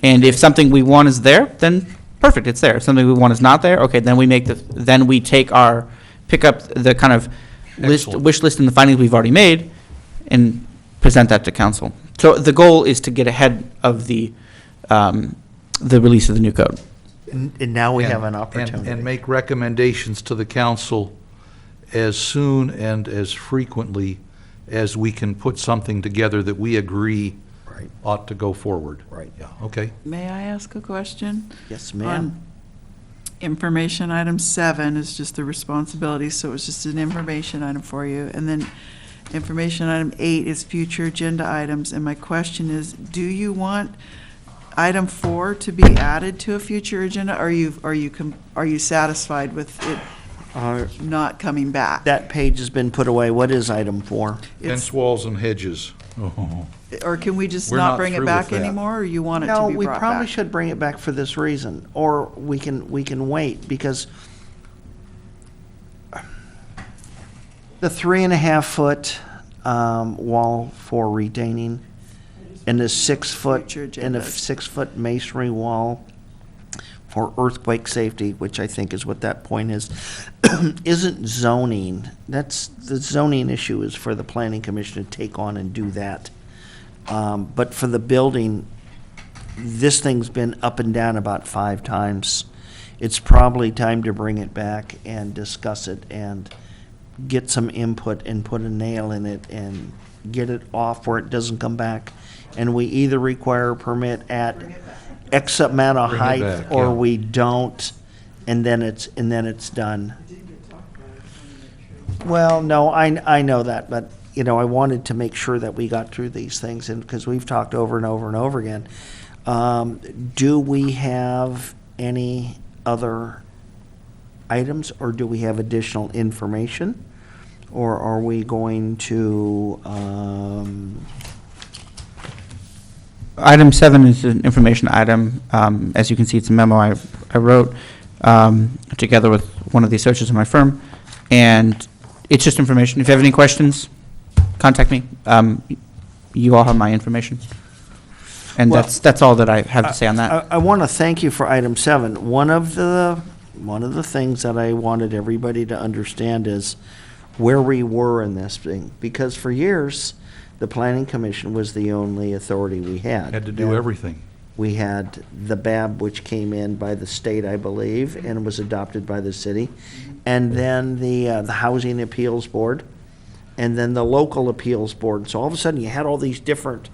And if something we want is there, then perfect, it's there. If something we want is not there, okay, then we pick up the kind of Excellent. wish list and the findings we've already made and present that to council. So the goal is to get ahead of the release of the new code. And now we have an And opportunity. make recommendations to the council as soon and as frequently as we can put something together that we agree Right. ought to go forward. Right. Yeah, okay. May I ask a question? Yes, ma'am. On information item 7 is just the responsibility, so it's just an information item for you. And then information item 8 is future agenda items. And my question is, do you want item 4 to be added to a future agenda? Are you satisfied with it not coming back? That page has been put away. What is item 4? Fence walls and hedges. Oh. Or can we just We're not not bring it through back with that. anymore, or you want it to No, be we brought probably back? should bring it back for this reason, or we can wait, because the 3.5-foot wall for retaining and the 6-foot, Future and a agendas. 6-foot masonry wall for earthquake safety, which I think is what that point is, isn't zoning. That's, the zoning issue is for the planning commission to take on and do that. But for the building, this thing's been up and down about 5 times. It's probably time to bring it back and discuss it and get some input and put a nail in it and get it off where it doesn't come back. And we either require a permit at X amount of Bring it height, back, or yeah. we don't, and then it's done. Well, no, I know that, but, I wanted to make sure that we got through these things, and, because we've talked over and over and over again. Do we have any other items, or do we have additional information? Or are we going to, Item 7 is an information item. As you can see, it's a memo I wrote together with one of the associates of my firm. And it's just information. If you have any questions, contact me. You all have my information. And Well, that's all that I have to say on that. I want to thank you for item 7. One of the things that I wanted everybody to understand is where we were in this thing, because for years, the planning commission was the only authority we had. Had to do everything. We had the BAB, which came in by the state, I believe, and was adopted by the city, and then the Housing Appeals Board, and then the Local Appeals Board. So all of a sudden, you had all these different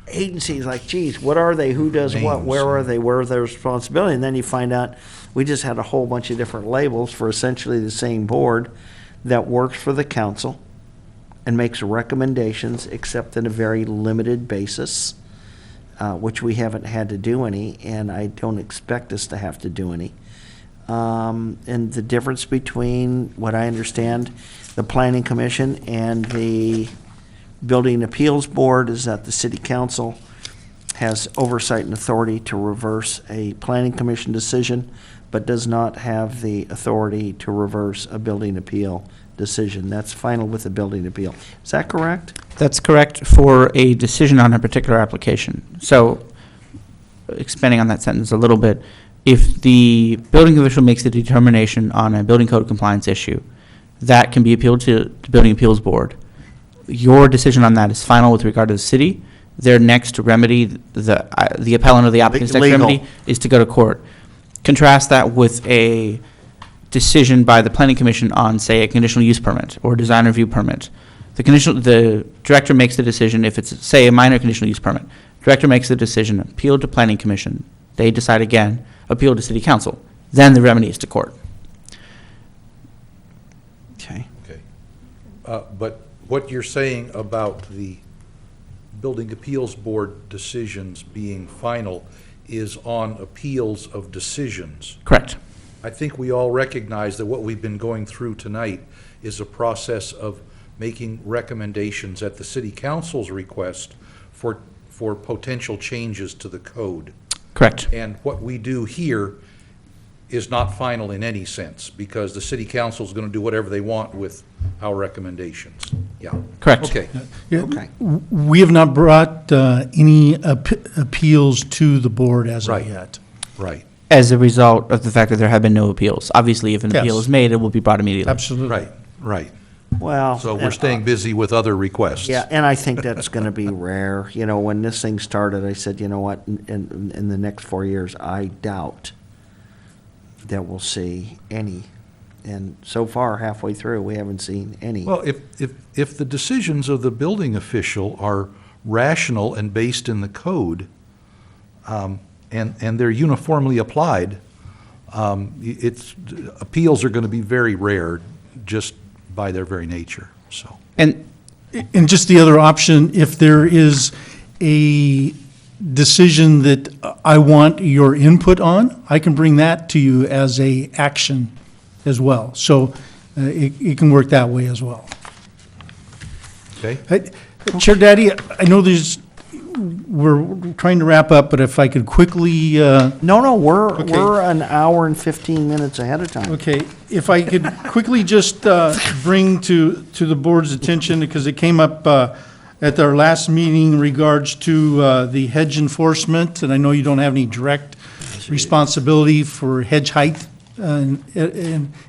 agencies, like, geez, what are they, who does what, Names. where are they, where are their responsibility? And then you find out, we just had a whole bunch of different labels for essentially the same board that works for the council and makes recommendations, except in a very limited basis, which we haven't had to do any, and I don't expect us to have to do any. And the difference between what I understand, the Planning Commission and the Building Appeals Board is that the City Council has oversight and authority to reverse a Planning Commission decision, but does not have the authority to reverse a building appeal decision. That's final with the building appeal. Is that correct? That's correct for a decision on a particular application. So, expanding on that sentence a little bit, if the building official makes a determination on a building code compliance issue, that can be appealed to the Building Appeals Board. Your decision on that is final with regard to the city. Their next remedy, the appellant or the applicant's next Legal. remedy, is to go to court. Contrast that with a decision by the Planning Commission on, say, a conditional use permit or design review permit. The director makes the decision if it's, say, a minor conditional use permit. Director makes the decision, appeal to Planning Commission. They decide again, appeal to City Council. Then the remedy is to court. Okay. Okay. But what you're saying about the Building Appeals Board decisions being final is on appeals of decisions. Correct. I think we all recognize that what we've been going through tonight is a process of making recommendations at the city council's request for potential changes to the code. Correct. And what we do here is not final in any sense, because the city council is going to do whatever they want with our recommendations. Yeah. Correct. Okay. Yeah, Okay. We have not brought any appeals to the board as of Right. yet. Right. as a result of the fact that there have been no appeals. Obviously, if an appeal Yes. is made, it will be brought immediately. Absolutely. Right. Well. So we're and, staying busy with other requests. Yeah, and I think that's going to be rare. You know, when this thing started, I said, you know what, in the next 4 years, I doubt that we'll see any. And so far, halfway through, we haven't seen any. Well, if the decisions of the building official are rational and based in the code, and they're uniformly applied, appeals are going to be very rare just by their very nature, so. And And just the other option, if there is a decision that I want your input on, I can bring that to you as a action as well. So it can work that way as well. Okay? Chair Daddy, I know we're trying to wrap up, but if I could quickly, No, we're Okay. we're an hour and 15 minutes ahead of time. okay, if I could quickly just bring to the board's attention, because it came up at our last meeting in regards to the hedge enforcement, and I know you don't have any direct responsibility for hedge height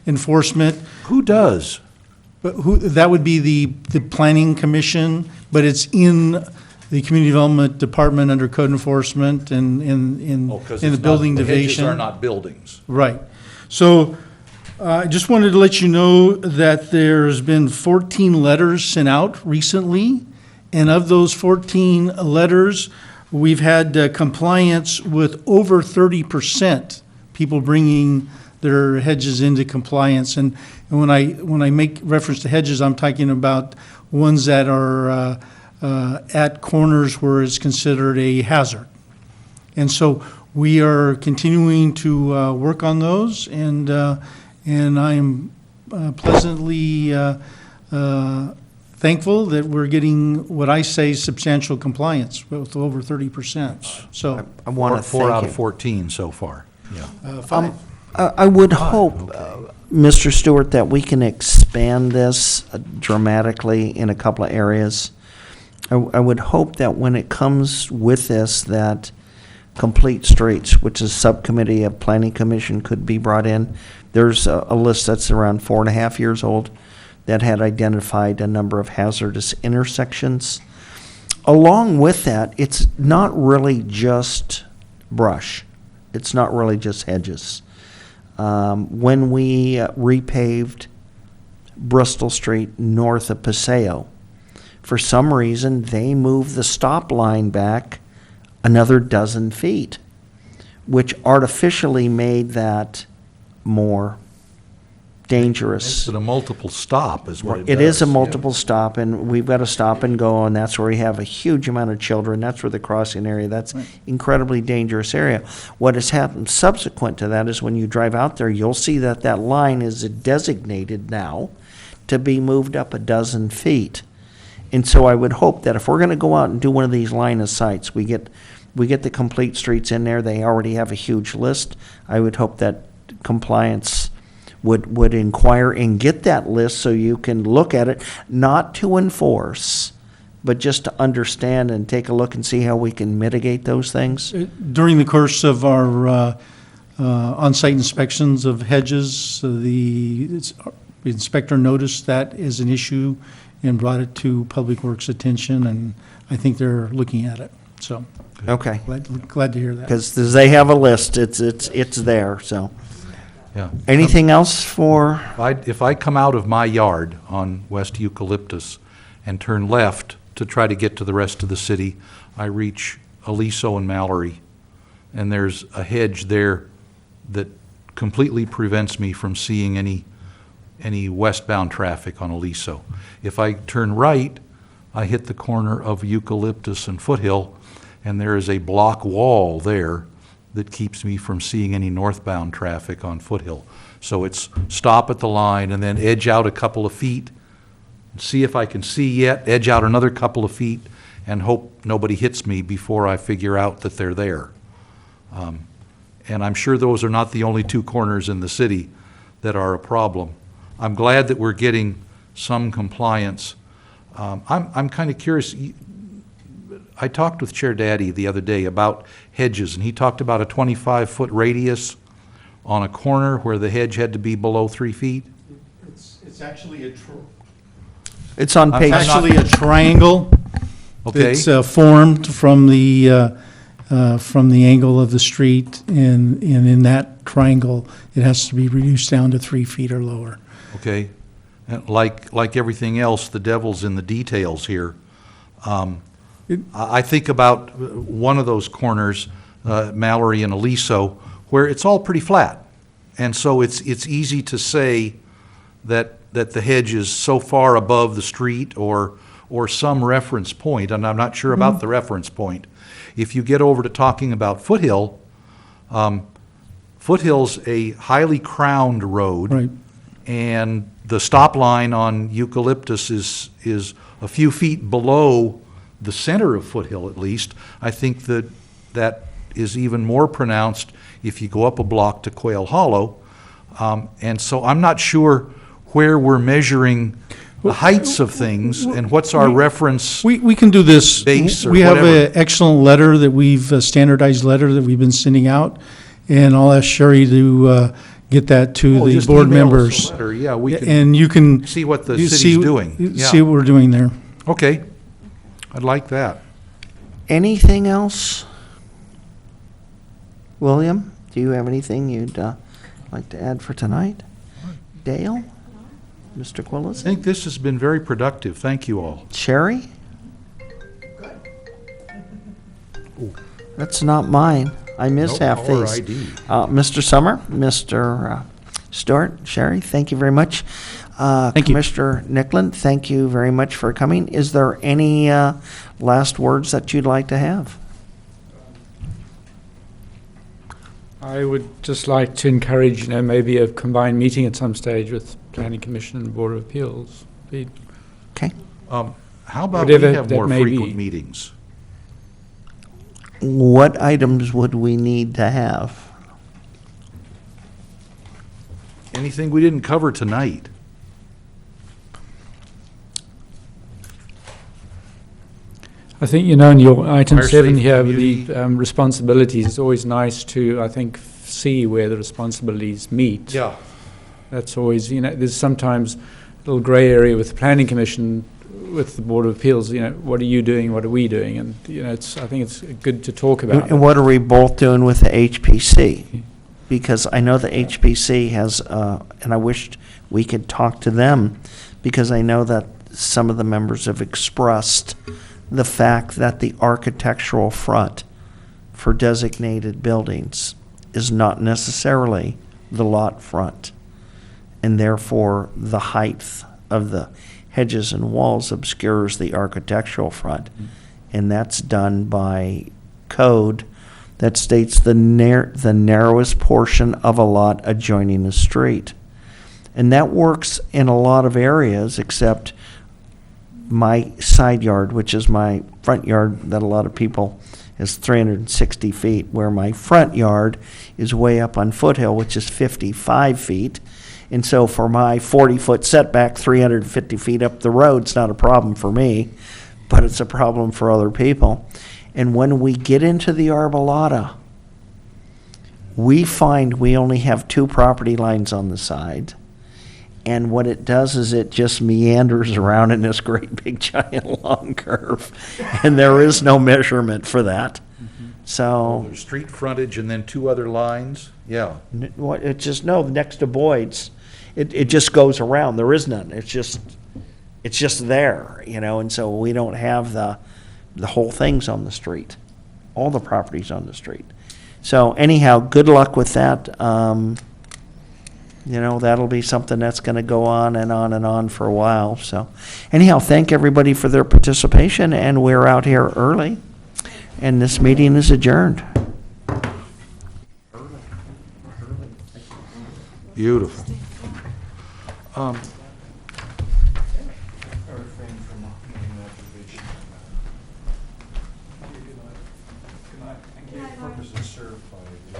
enforcement. Who does? But that would be the planning commission, but it's in the community development department under code enforcement and in Oh, 'cause the it's building not- the hedges division. are not buildings. Right. So I just wanted to let you know that there's been 14 letters sent out recently, and of those 14 letters, we've had compliance with over 30%, people bringing their hedges into compliance. And when I make reference to hedges, I'm talking about ones that are at corners where it's considered a hazard. And so we are continuing to work on those, and I am pleasantly thankful that we're getting what I say substantial compliance with over 30%. So, I want to thank Four out you. of 14 so far, yeah. 5. I would hope, Mr. Stewart, that we can expand this dramatically in a couple of areas. I would hope that when it comes with this, that Complete Streets, which is a subcommittee of Planning Commission, could be brought in. There's a list that's around 4.5 years old that had identified a number of hazardous intersections. Along with that, it's not really just brush. It's not really just hedges. When we repaved Bristol Street north of Paseo, for some reason, they moved the stop line back another dozen feet, which artificially made that more dangerous. It's a multiple stop is what it does. It is a yeah. multiple stop, and we've got to stop and go, and that's where we have a huge amount of children. That's where the crossing area, that's incredibly dangerous area. What has happened subsequent to that is when you drive out there, you'll see that that line is designated now to be moved up a dozen feet. And so I would hope that if we're going to go out and do one of these line of sights, we get the Complete Streets in there. They already have a huge list. I would hope that compliance would inquire and get that list so you can look at it, not to enforce, but just to understand and take a look and see how we can mitigate those things. During the course of our on-site inspections of hedges, the inspector noticed that as an issue and brought it to Public Works' attention, and I think they're looking at it. So Okay. glad to hear that. Because they have a list, it's there, so. Yeah. Anything else for, If I come out of my yard on West Eucalyptus and turn left to try to get to the rest of the city, I reach Aliso and Mallory, and there's a hedge there that completely prevents me from seeing any westbound traffic on Aliso. If I turn right, I hit the corner of Eucalyptus and Foothill, and there is a block wall there that keeps me from seeing any northbound traffic on Foothill. So it's stop at the line and then edge out a couple of feet, see if I can see yet, edge out another couple of feet, and hope nobody hits me before I figure out that they're there. And I'm sure those are not the only two corners in the city that are a problem. I'm glad that we're getting some compliance. I'm kind of curious. I talked with Chair Daddy the other day about hedges, and he talked about a 25-foot radius on a corner where the hedge had to be below 3 feet. It's actually It's on I'm page, not- actually a triangle. Okay? It's formed from the angle of the street, and in that triangle, it has to be reduced down to 3 feet or lower. Okay. And like everything else, the devil's in the details here. I think about one of those corners, Mallory and Aliso, where it's all pretty flat. And so it's easy to say that the hedge is so far above the street or some reference point, and I'm not sure about the reference point. If you get over to talking about Foothill, Foothill's a highly crowned road. Right. And the stop line on Eucalyptus is a few feet below the center of Foothill, at least. I think that is even more pronounced if you go up a block to Quail Hollow. And so I'm not sure where we're measuring the heights of things and what's our reference. We can do this. Base or We have whatever. an excellent letter that a standardized letter that we've been sending out, and I'll ask Sherry to get that to Oh, the just board email us a members. letter. Yeah, we can And you can. see what the you city's see- doing. you Yeah. See what we're doing there. Okay, I'd like that. anything else? William, do you have anything you'd like to add for tonight? Dale? Mr. I Quillis? think this has been very productive. Thank you all. Sherry? That's not mine. I missed No half caller these. ID. Mr. Summer, Mr. Stewart, Sherry, thank you very much. Thank you. Commissioner Nickland, thank you very much for coming. Is there any last words that you'd like to have? I would just like to encourage, maybe a combined meeting at some stage with Planning Commission and Board of Appeals. Okay. How about we Whatever have that more may frequent be. meetings? What items would we need to have? Anything we didn't cover tonight? I think, in your item Fire 7 safe here, with the community. responsibilities, it's always nice to, I think, see where the responsibilities meet. Yeah. That's always, there's sometimes a little grey area with the Planning Commission, with the Board of Appeals, what are you doing, what are we doing? And, I think it's good to talk about. And what are we both doing with the HPC? Because I know the HPC has, and I wished we could talk to them, because I know that some of the members have expressed the fact that the architectural front for designated buildings is not necessarily the lot front. And therefore, the height of the hedges and walls obscures the architectural front. And that's done by code that states the narrowest portion of a lot adjoining a street. And that works in a lot of areas, except my side yard, which is my front yard that a lot of people is 360 feet, where my front yard is way up on Foothill, which is 55 feet. And so for my 40-foot setback, 350 feet up the road's not a problem for me, but it's a problem for other people. And when we get into the arbolata, we find we only have 2 property lines on the side. And what it does is it just meanders around in this great big giant long curve. And there is no measurement for that. So, There's street frontage and then 2 other lines? Yeah. it's just, no, next to Boyd's, it just goes around. There is none. It's just there, and so we don't have the whole thing's on the street. All the property's on the street. So anyhow, good luck with that. That'll be something that's going to go on and on and on for a while. So anyhow, thank everybody for their participation, and we're out here early, and this meeting is adjourned. Beautiful. Purpose is served by the